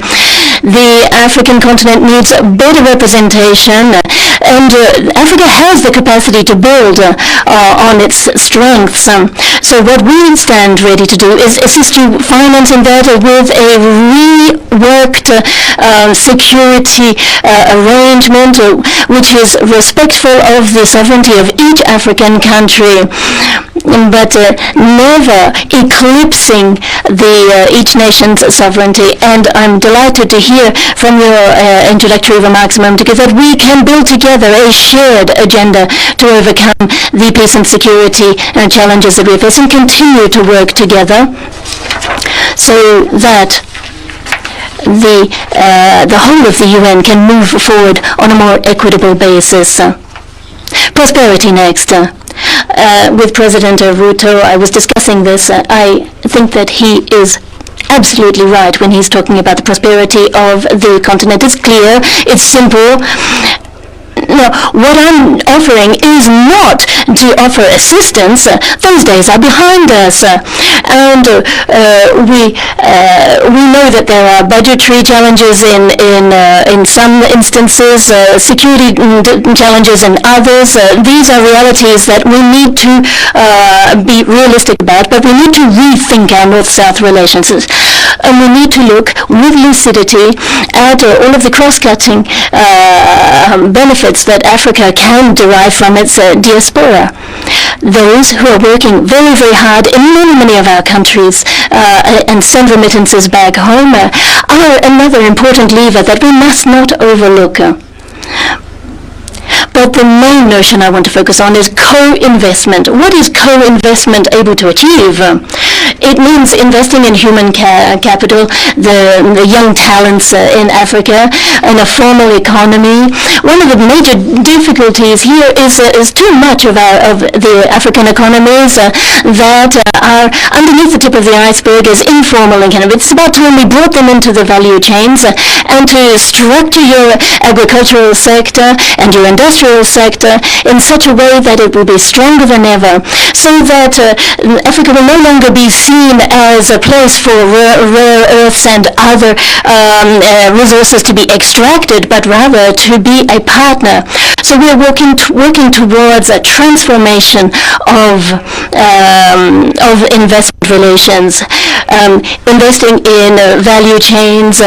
The African continent needs better representation, and Africa has the capacity to build on its strengths. So what we stand ready to do is assist you financing that with a reworked security arrangement which is respectful of the sovereignty of each African country, but never eclipsing each nation's sovereignty. And I'm delighted to hear from your introductory remarks a moment ago that we can build together a shared agenda to overcome the peace and security challenges that we face, and continue to work together so that the whole of the UN can move forward on a more equitable basis. Prosperity next. With President Ruto, I was discussing this. I think that he is absolutely right when he's talking about the prosperity of the continent. It's clear, it's simple. what I'm offering is not to offer assistance. Those days are behind us. And we know that there are budgetary challenges in some instances, security challenges in others. These are realities that we need to be realistic about, but we need to rethink our North-South relations. And we need to look with lucidity at all of the cross-cutting benefits that Africa can derive from its diaspora. Those who are working very, very hard in many of our countries and send remittances back home are another important lever that we must not overlook. But the main notion I want to focus on is co-investment. What is co-investment able to achieve? It means investing in human capital, the young talents in Africa, in a formal economy. One of the major difficulties here is too much of the African economies that are underneath the tip of the iceberg is informal economy. It's about time we brought them into the value chains and to structure your agricultural sector and your industrial sector in such a way that it will be stronger than ever, so that Africa will no longer be seen as a place for rare earths and other resources to be extracted, but rather to be a partner. So we are working towards a transformation of investment relations, investing in value chains,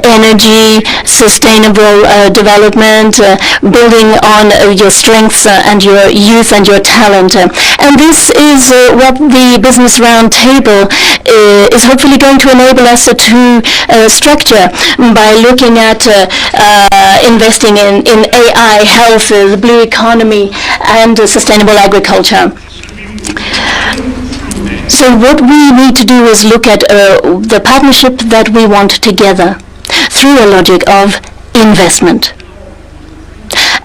energy, sustainable development, building on your strengths and your youth and your talent. And this is what the Business Roundtable is hopefully going to enable us to structure by looking at investing in AI, health, the blue economy, and sustainable agriculture. So what we need to do is look at the partnership that we want together through a logic of investment.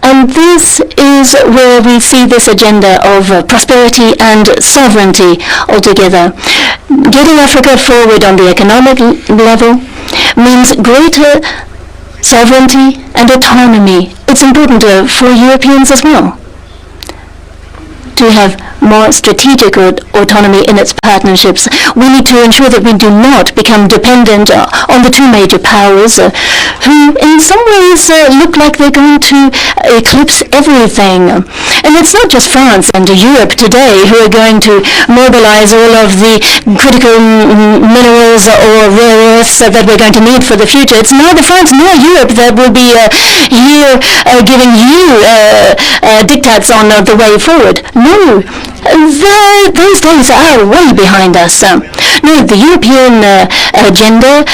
And this is where we see this agenda of prosperity and sovereignty altogether. Getting Africa forward on the economic level means greater sovereignty and autonomy. It's important for Europeans as well to have more strategic autonomy in its partnerships. We need to ensure that we do not become dependent on the two major powers who in some ways look like they're going to eclipse everything. And it's not just France and Europe today who are going to mobilize all of the critical minerals or rare earths that we're going to need for the future. It's neither France nor Europe that will be here giving you diktats on the way forward. No. Those days are way behind us. No, the European agenda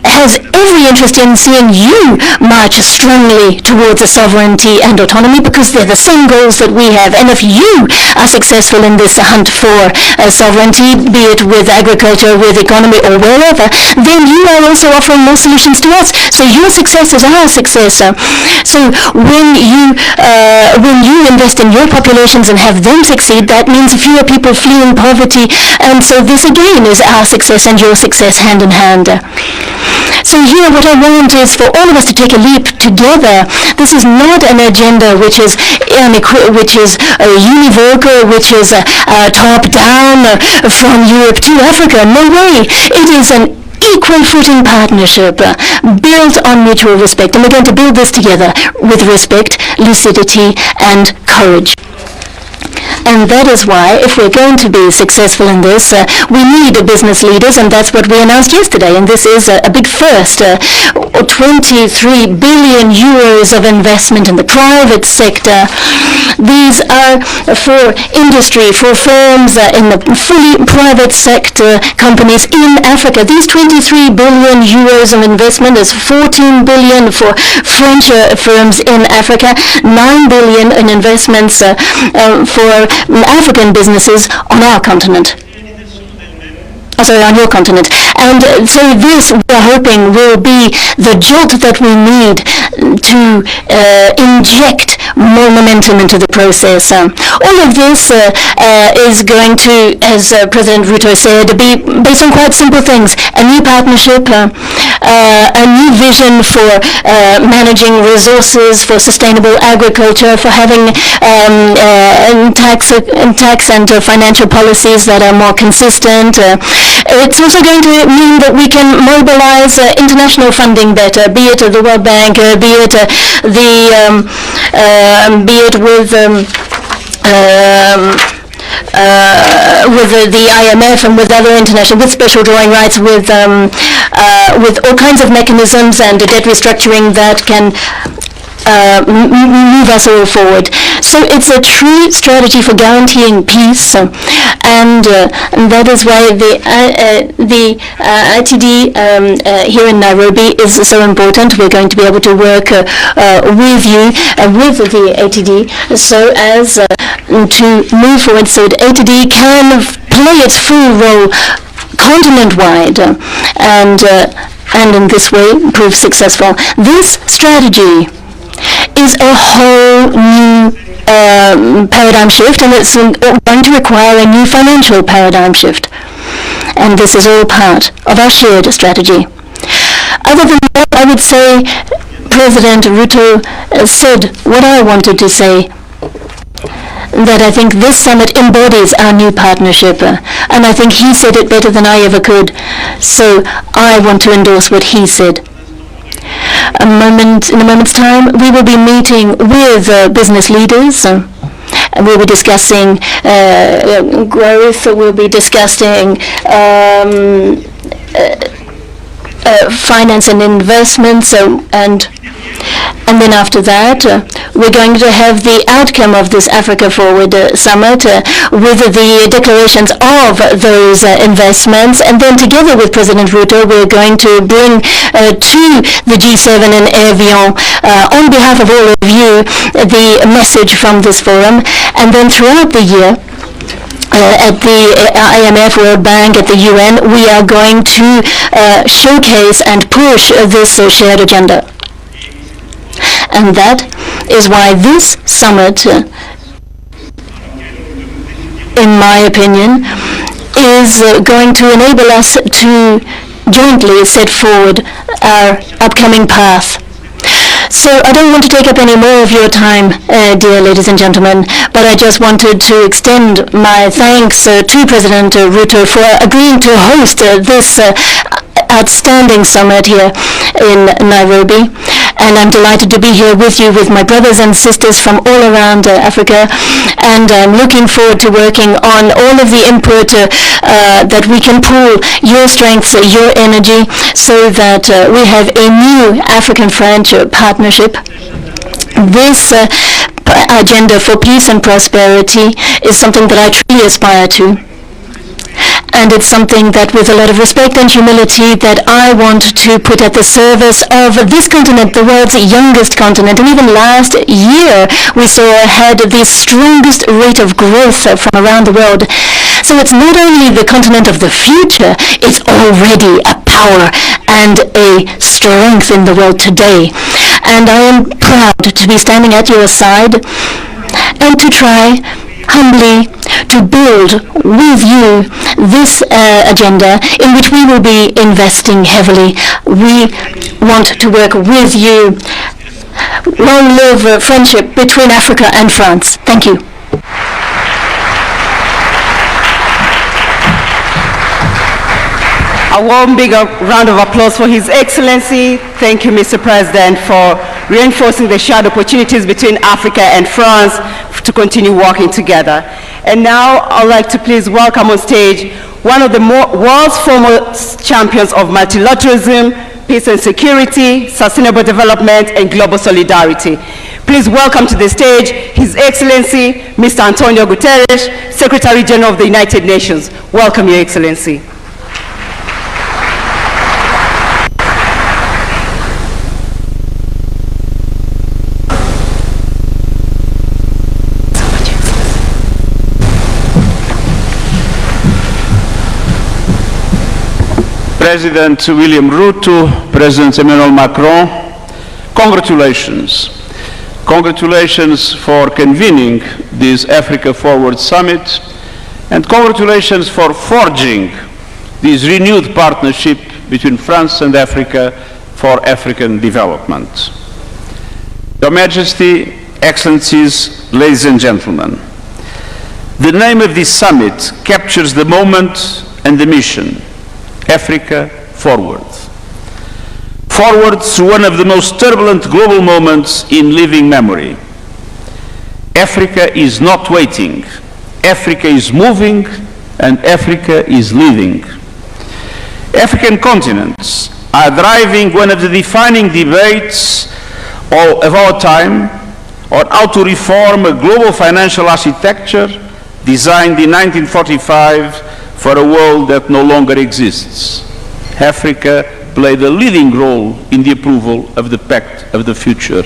has every interest in seeing you march strongly towards a sovereignty and autonomy because they're the same goals that we have. And if you are successful in this hunt for sovereignty, be it with agriculture, with economy, or wherever, then you are also offering more solutions to us. So your success is our success. So when you invest in your populations and have them succeed, that means fewer people fleeing poverty. And so this again is our success and your success hand in hand. So here what I want is for all of us to take a leap together. This is not an agenda which is univocal, which is top-down from Europe to Africa. No way. It is an equal footing partnership built on mutual respect. And we're going to build this together with respect, lucidity, and courage. And that is why, if we're going to be successful in this, we need business leaders, and that's what we announced yesterday. And this is a big first, 23 billion euros of investment in the private sector. These are for industry, for firms in the fully private sector companies in Africa. These 23 billion euros of investment is 14 billion for French firms in Africa, 9 billion in investments for African businesses on our continent. On your continent. And so this, we're hoping, will be the jolt that we need to inject more momentum into the process. All of this is going to, as President Ruto said, be based on quite simple things. A new partnership, a new vision for managing resources, for sustainable agriculture, for having tax and financial policies that are more consistent. It's also going to mean that we can mobilize international funding better, be it the World Bank, be it with the IMF and with other international, with special drawing rights, with all kinds of mechanisms and debt restructuring that can move us all forward. So it's a true strategy for guaranteeing peace, and that is why the ITD here in Nairobi is so important. We're going to be able to work with you, with the ATD, so as to move forward so that ATD can play its full role continent-wide, and in this way prove successful. This strategy is a whole new paradigm shift, and it's going to require a new financial paradigm shift. And this is all part of our shared strategy. Other than that, I would say President Ruto said what I wanted to say, that I think this summit embodies our new partnership, and I think he said it better than I ever could, so I want to endorse what he said. In a moment's time, we will be meeting with business leaders. We'll be discussing growth. We'll be discussing finance and investments, and then after that, we're going to have the outcome of this Africa Forward Summit with the declarations of those investments, and then together with President Ruto, we're going to bring to the G7 in Evian, on behalf of all of you, the message from this forum, and then throughout the year, at the IMF, World Bank, at the UN, we are going to showcase and push this shared agenda. And that is why this summit, in my opinion, is going to enable us to jointly set forward our upcoming path. So I don't want to take up any more of your time, dear ladies and gentlemen, but I just wanted to extend my thanks to President Ruto for agreeing to host this outstanding summit here in Nairobi. And I'm delighted to be here with you, with my brothers and sisters from all around Africa. And I'm looking forward to working on all of the input that we can pool, your strengths, your energy, so that we have a new African-French partnership. This agenda for peace and prosperity is something that I truly aspire to. And it's something that, with a lot of respect and humility, that I want to put at the service of this continent, the world's youngest continent. And even last year, we had the strongest rate of growth from around the world. So it's not only the continent of the future, it's already a power and a strength in the world today. And I am proud to be standing at your side and to try humbly to build with you this agenda in which we will be investing heavily. We want to work with you. Long live friendship between Africa and France. Thank you. A warm, big round of applause for His Excellency. Thank you, Mr. President, for reinforcing the shared opportunities between Africa and France to continue working together. And now I'd like to please welcome on stage one of the world's foremost champions of multilateralism, peace and security, sustainable development, and global solidarity. Please welcome to the stage His Excellency, Mr. Antonio Guterres, Secretary General of the United Nations. Welcome, Your Excellency. President William Ruto, President Emmanuel Macron, congratulations. Congratulations for convening this Africa Forward Summit, and congratulations for forging this renewed partnership between France and Africa for African development. Your Majesty, Excellencies, ladies and gentlemen, the name of this summit captures the moment and the mission: Africa Forward. Forward through one of the most turbulent global moments in living memory. Africa is not waiting. Africa is moving, and Africa is leading. African continents are driving one of the defining debates of our time on how to reform a global financial architecture designed in 1945 for a world that no longer exists. Africa played a leading role in the approval of the Pact of the Future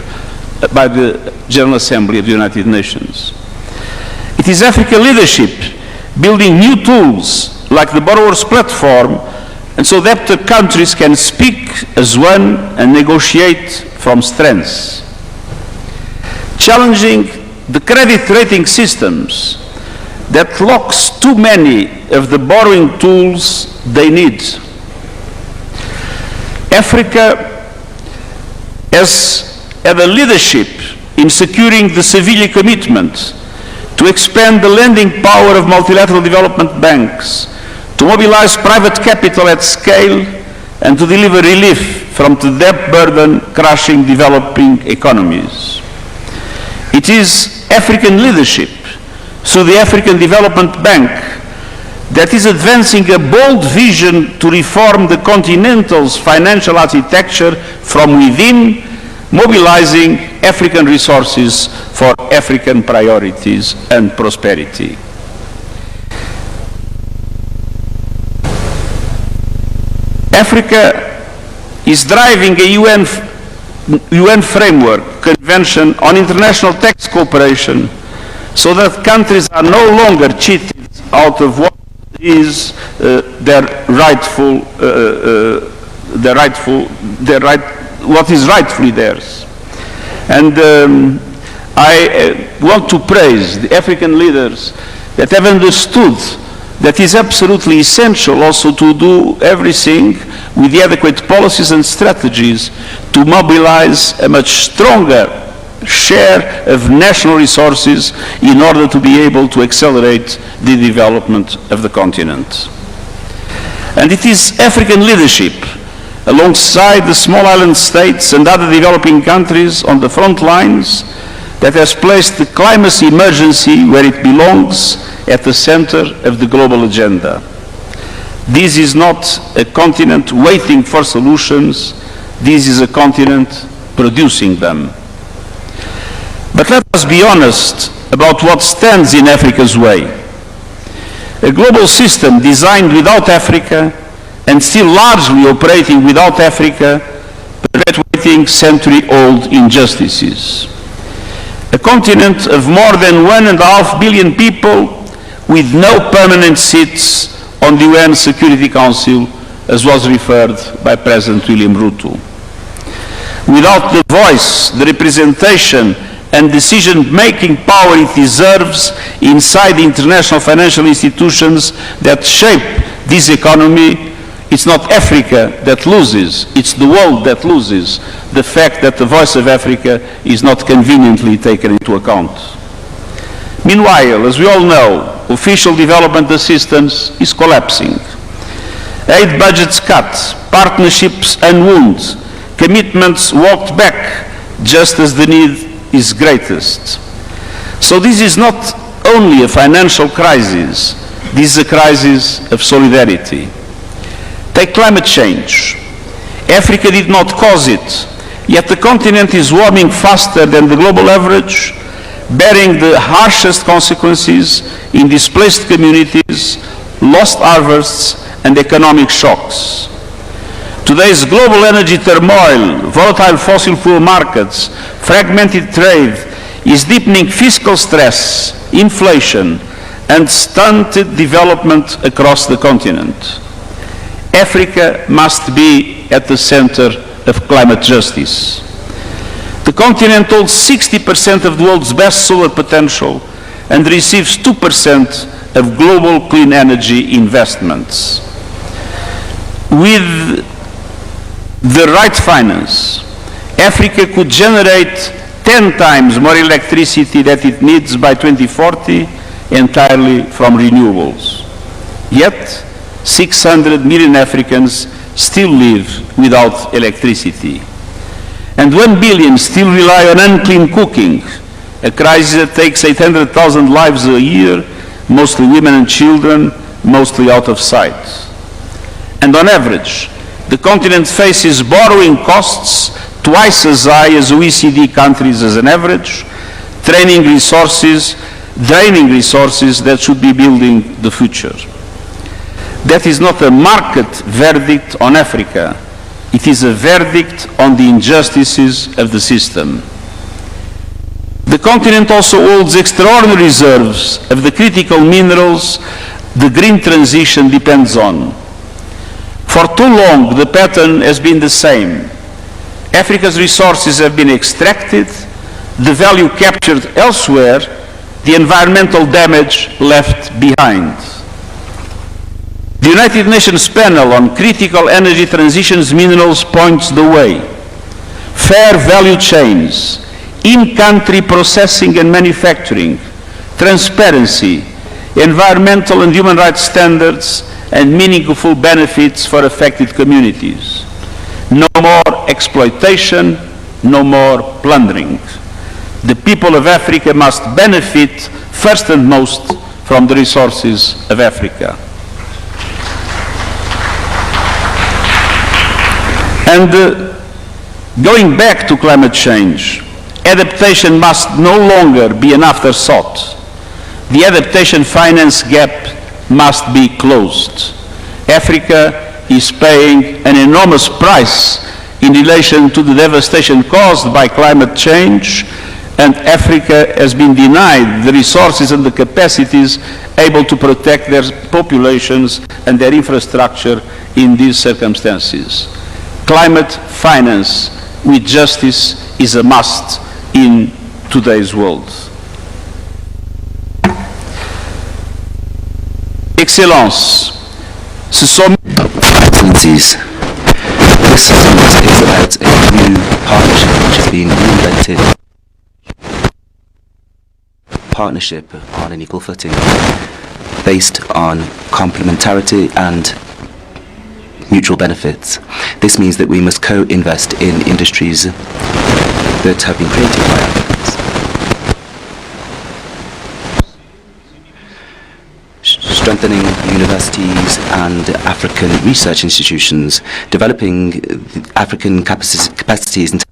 by the General Assembly of the United Nations. It is African leadership building new tools like the borrower's platform, and so that the countries can speak as one and negotiate from strengths. Challenging the credit rating systems that locks too many of the borrowing tools they need. Africa has had a leadership in securing the Seville commitment to expand the lending power of multilateral development banks, to mobilize private capital at scale, and to deliver relief from the debt burden crushing developing economies. It is African leadership through the African Development Bank that is advancing a bold vision to reform the continental's financial architecture from within, mobilizing African resources for African priorities and prosperity. Africa is driving a UN framework convention on international tax cooperation so that countries are no longer cheated out of what is what is rightfully theirs. And I want to praise the African leaders that have understood that is absolutely essential also to do everything with the adequate policies and strategies to mobilize a much stronger share of national resources in order to be able to accelerate the development of the continent. And it is African leadership, alongside the small island states and other developing countries on the front lines, that has placed the climate emergency where it belongs, at the center of the global agenda. This is not a continent waiting for solutions, this is a continent producing them. But let us be honest about what stands in Africa's way. A global system designed without Africa and still largely operating without Africa, perpetuating century-old injustices. A continent of more than 1.5 billion people with no permanent seats on the UN Security Council, as was referred by President William Ruto. Without the voice, the representation, and decision-making power it deserves inside the international financial institutions that shape this economy, it's not Africa that loses, it's the world that loses the fact that the voice of Africa is not conveniently taken into account. Meanwhile, as we all know, official development assistance is collapsing. Aid budgets cut, partnerships unwound, commitments walked back just as the need is greatest. So this is not only a financial crisis, this is a crisis of solidarity. Take climate change. Africa did not cause it, yet the continent is warming faster than the global average, bearing the harshest consequences in displaced communities, lost harvests, and economic shocks. Today's global energy turmoil, volatile fossil fuel markets, fragmented trade, is deepening fiscal stress, inflation, and stunted development across the continent. Africa must be at the center of climate justice. The continent holds 60% of the world's best solar potential and receives 2% of global clean energy investments. with the right finance, Africa could generate 10 times more electricity that it needs by 2040 entirely from renewables. Yet, 600 million Africans still live without electricity. And 1 billion still rely on unclean cooking, a crisis that takes 800,000 lives a year, mostly women and children, mostly out of sight. And on average, the continent faces borrowing costs twice as high as OECD countries as an average, draining resources that should be building the future. That is not a market verdict on Africa. It is a verdict on the injustices of the system. The continent also holds extraordinary reserves of the critical minerals the green transition depends on. For too long, the pattern has been the same. Africa's resources have been extracted, the value captured elsewhere, the environmental damage left behind. The United Nations panel on critical energy transitions minerals points the way. Fair value chains, in-country processing and manufacturing, transparency, environmental and human rights standards, and meaningful benefits for affected communities. No more exploitation, no more plundering. The people of Africa must benefit first and most from the resources of Africa. And going back to climate change, adaptation must no longer be an afterthought. The adaptation finance gap must be closed. Africa is paying an enormous price in relation to the devastation caused by climate change, and Africa has been denied the resources and the capacities able to protect their populations and their infrastructure in these circumstances. Climate finance with justice is a must in today's world. Excellence, ce sont Excellencies, this summit is about a new partnership which has been reinvented. Partnership on an equal footing, based on complementarity and mutual benefits. This means that we must co-invest in industries that have been created by Africans. Strengthening universities and African research institutions, developing African capacities in terms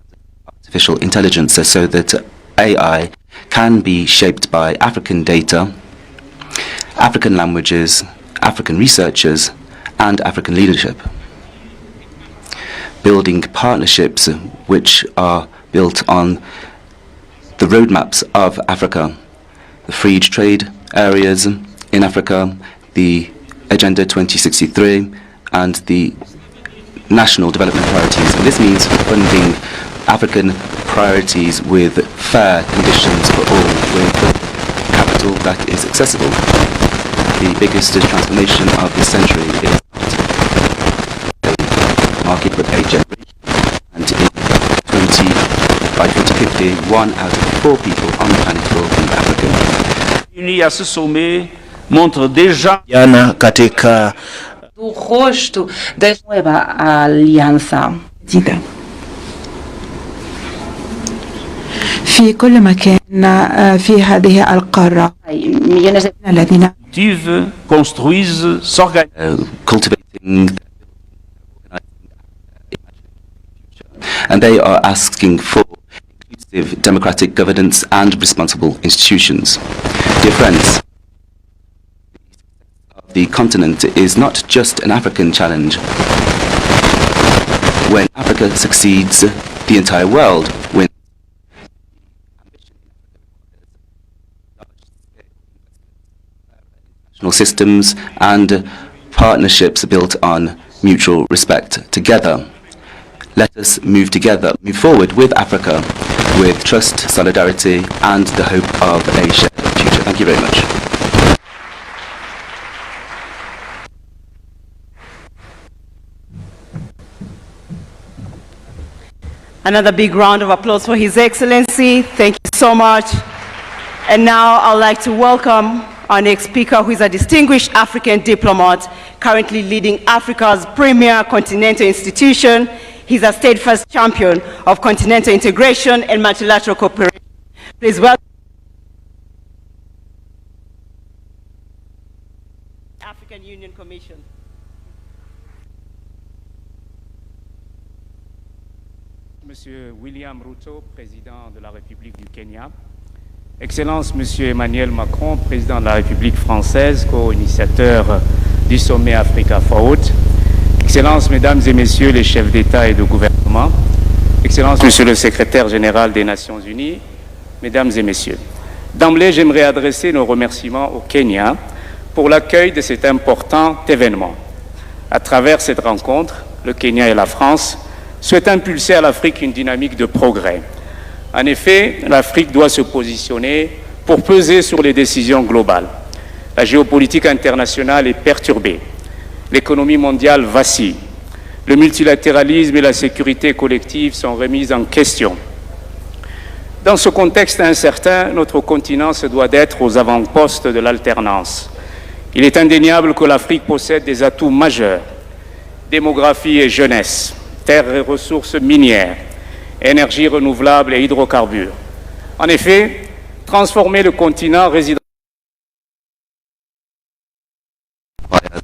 of artificial intelligence so that AI can be shaped by African data, African languages, African researchers, and African leadership. Building partnerships which are built on the roadmaps of Africa, the free trade areas in Africa, the Agenda 2063, and the national development priorities. And this means funding African priorities with fair conditions for all, with capital that is accessible. The biggest transformation of this century is a market but a generation. And by 2050, 1 out of 4 people on the planet will be African. Unis à ce sommet montre déjà jana katika do rosto da nueva alianza. في كل مكان في هذه القارة الذين construisent, s'organisent, cultivating, and they are asking for inclusive democratic governance and responsible institutions. Dear friends, the continent is not just an African challenge. When Africa succeeds, the entire world wins. National systems and partnerships built on mutual respect. Together, let us move forward with Africa, with trust, solidarity, and the hope of a shared future. Thank you very much. Another big round of applause for His Excellency. Thank you so much. And now I'd like to welcome our next speaker, who is a distinguished African diplomat, currently leading Africa's premier continental institution. He's a steadfast champion of continental integration and multilateral cooperation. Please welcome African Union Commission. Monsieur William Ruto, président de la République du Kenya. Excellence, Monsieur Emmanuel Macron, président de la République française, co-initiateur du sommet Africa Forward. Excellences, Mesdames et Messieurs les chefs d'État et de gouvernement. Excellences, Monsieur le secrétaire général des Nations Unies, Mesdames et Messieurs. D'emblée, j'aimerais adresser nos remerciements au Kenya pour l'accueil de cet important événement. À travers cette rencontre, le Kenya et la France souhaitent impulser à l'Afrique une dynamique de progrès. En effet, l'Afrique doit se positionner pour peser sur les décisions globales. La géopolitique internationale est perturbée. L'économie mondiale vacille. Le multilatéralisme et la sécurité collective sont remises en question. Dans ce contexte incertain, notre continent se doit d'être aux avant-postes de l'alternance. Il est indéniable que l'Afrique possède des atouts majeurs: démographie et jeunesse, terres et ressources minières, énergie renouvelable et hydrocarbures. En effet, transformer le continent résident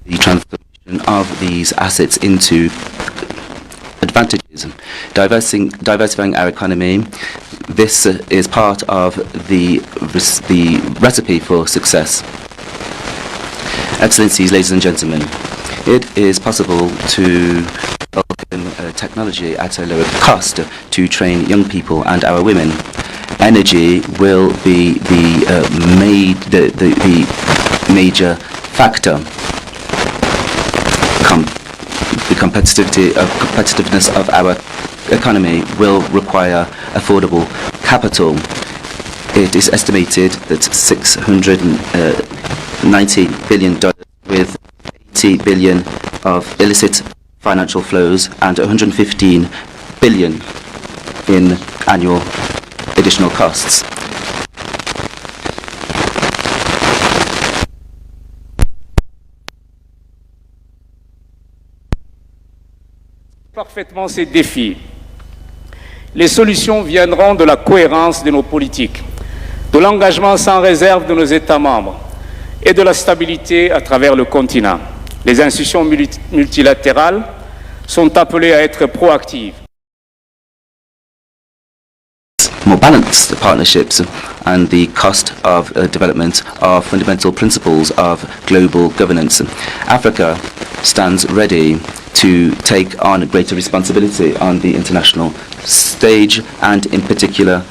the transformation of these assets into advantages, diversifying our economy. This is part of the recipe for success. Excellencies, ladies and gentlemen, it is possible to develop technology at a lower cost to train young people and our women. Energy will be the major factor. The competitiveness of our economy will require affordable capital. It is estimated that $690 billion, with 80 billion of illicit financial flows and 115 billion in annual additional costs. Parfaitement ces défis. Les solutions viendront de la cohérence de nos politiques, de l'engagement sans réserve de nos États membres et de la stabilité à travers le continent. Les institutions multilatérales sont appelées à être proactives. More balanced partnerships and the cost of development are fundamental principles of global governance. Africa stands ready to take on greater responsibility on the international stage and in particular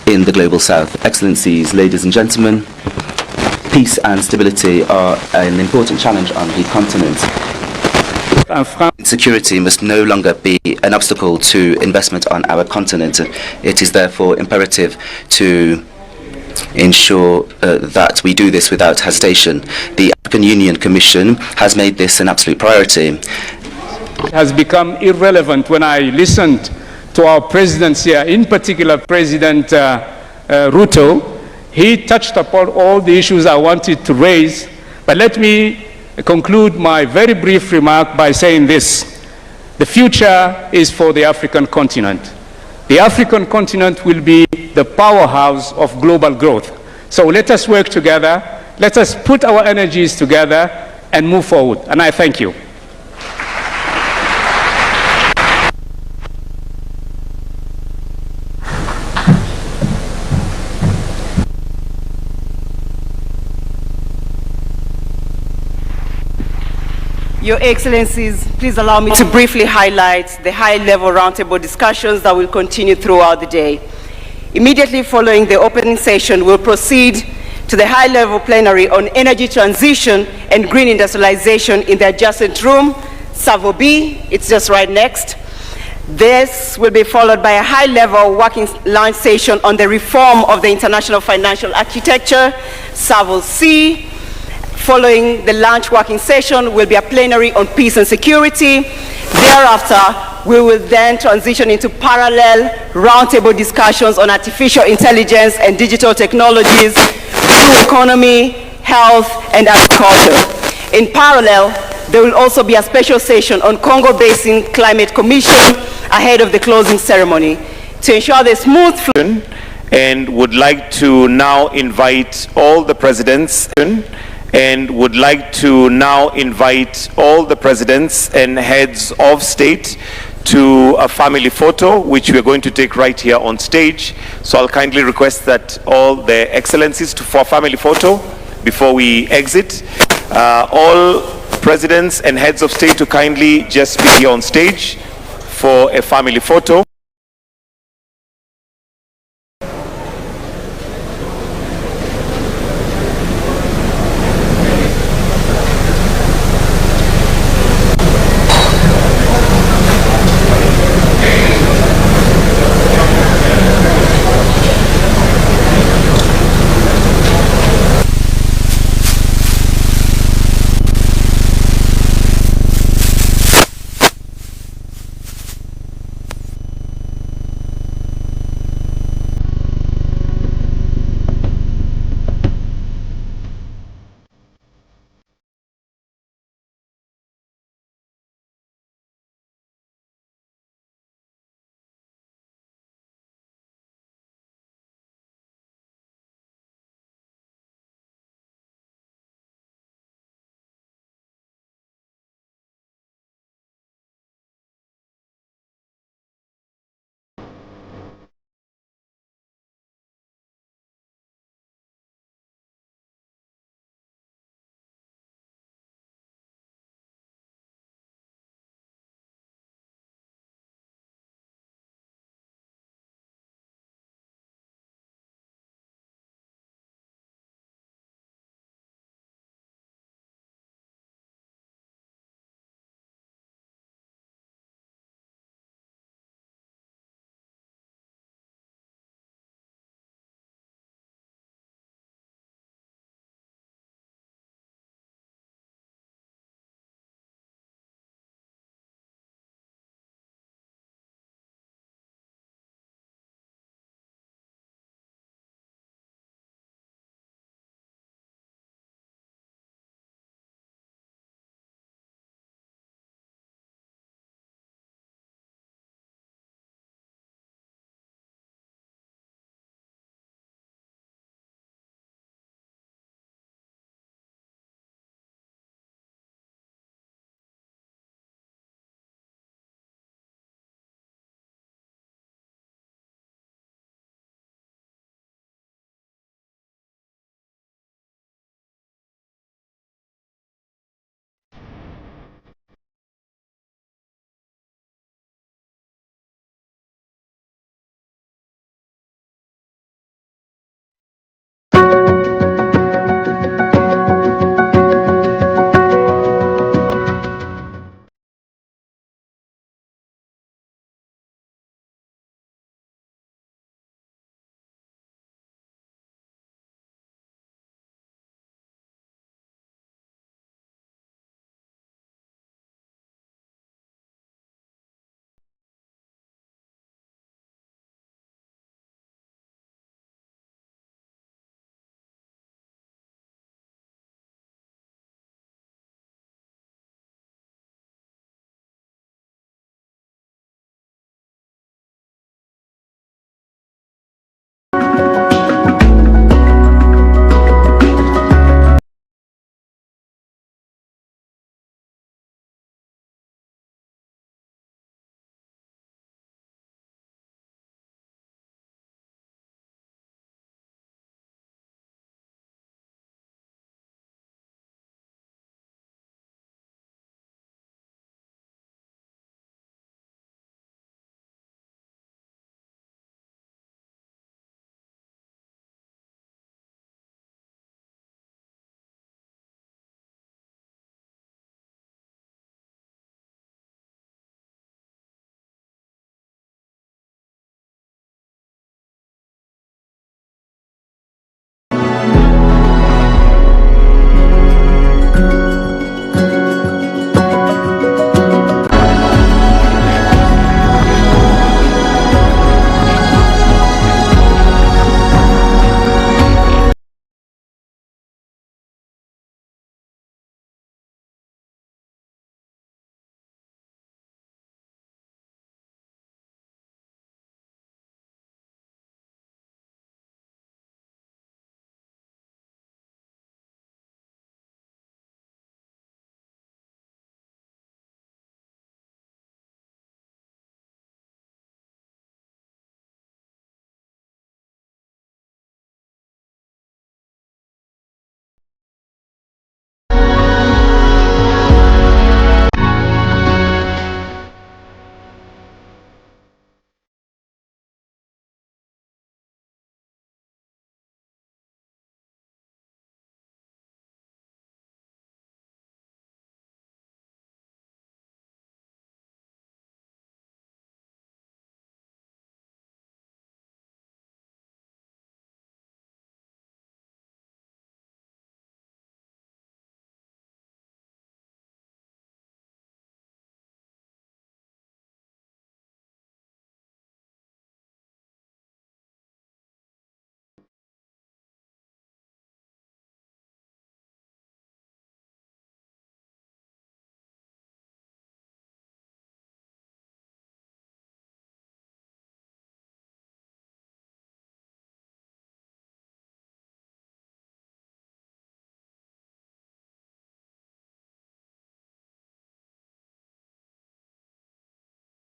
in the global south. Excellencies, ladies and gentlemen, peace and stability are an important challenge on the continent. Security must no longer be an obstacle to investment on our continent. It is therefore imperative to ensure that we do this without hesitation. The African Union Commission has made this an absolute priority. It has become irrelevant when I listened to our presidents here, in particular President Ruto. He touched upon all the issues I wanted to raise, but let me conclude my very brief remark by saying this. The future is for the African continent. The African continent will be the powerhouse of global growth. So let us work together, let us put our energies together and move forward. And I thank you. Your Excellencies, please allow me to briefly highlight the high-level roundtable discussions that will continue throughout the day. Immediately following the opening session, we'll proceed to the high-level plenary on energy transition and green industrialization in the adjacent room, Savo B. It's just right next. This will be followed by a high-level working lunch session on the reform of the international financial architecture, Savo C. Following the lunch working session will be a plenary on peace and security. Thereafter, we will then transition into parallel roundtable discussions on artificial intelligence and digital technologies, blue economy, health, and agriculture. In parallel, there will also be a special session on Congo Basin Climate Commission ahead of the closing ceremony to ensure the smooth flow. And would like to now invite all the presidents and heads of state to a family photo, which we're going to take right here on stage. So I'll kindly request that all the excellencies for a family photo before we exit. All presidents and heads of state to kindly just be here on stage for a family photo.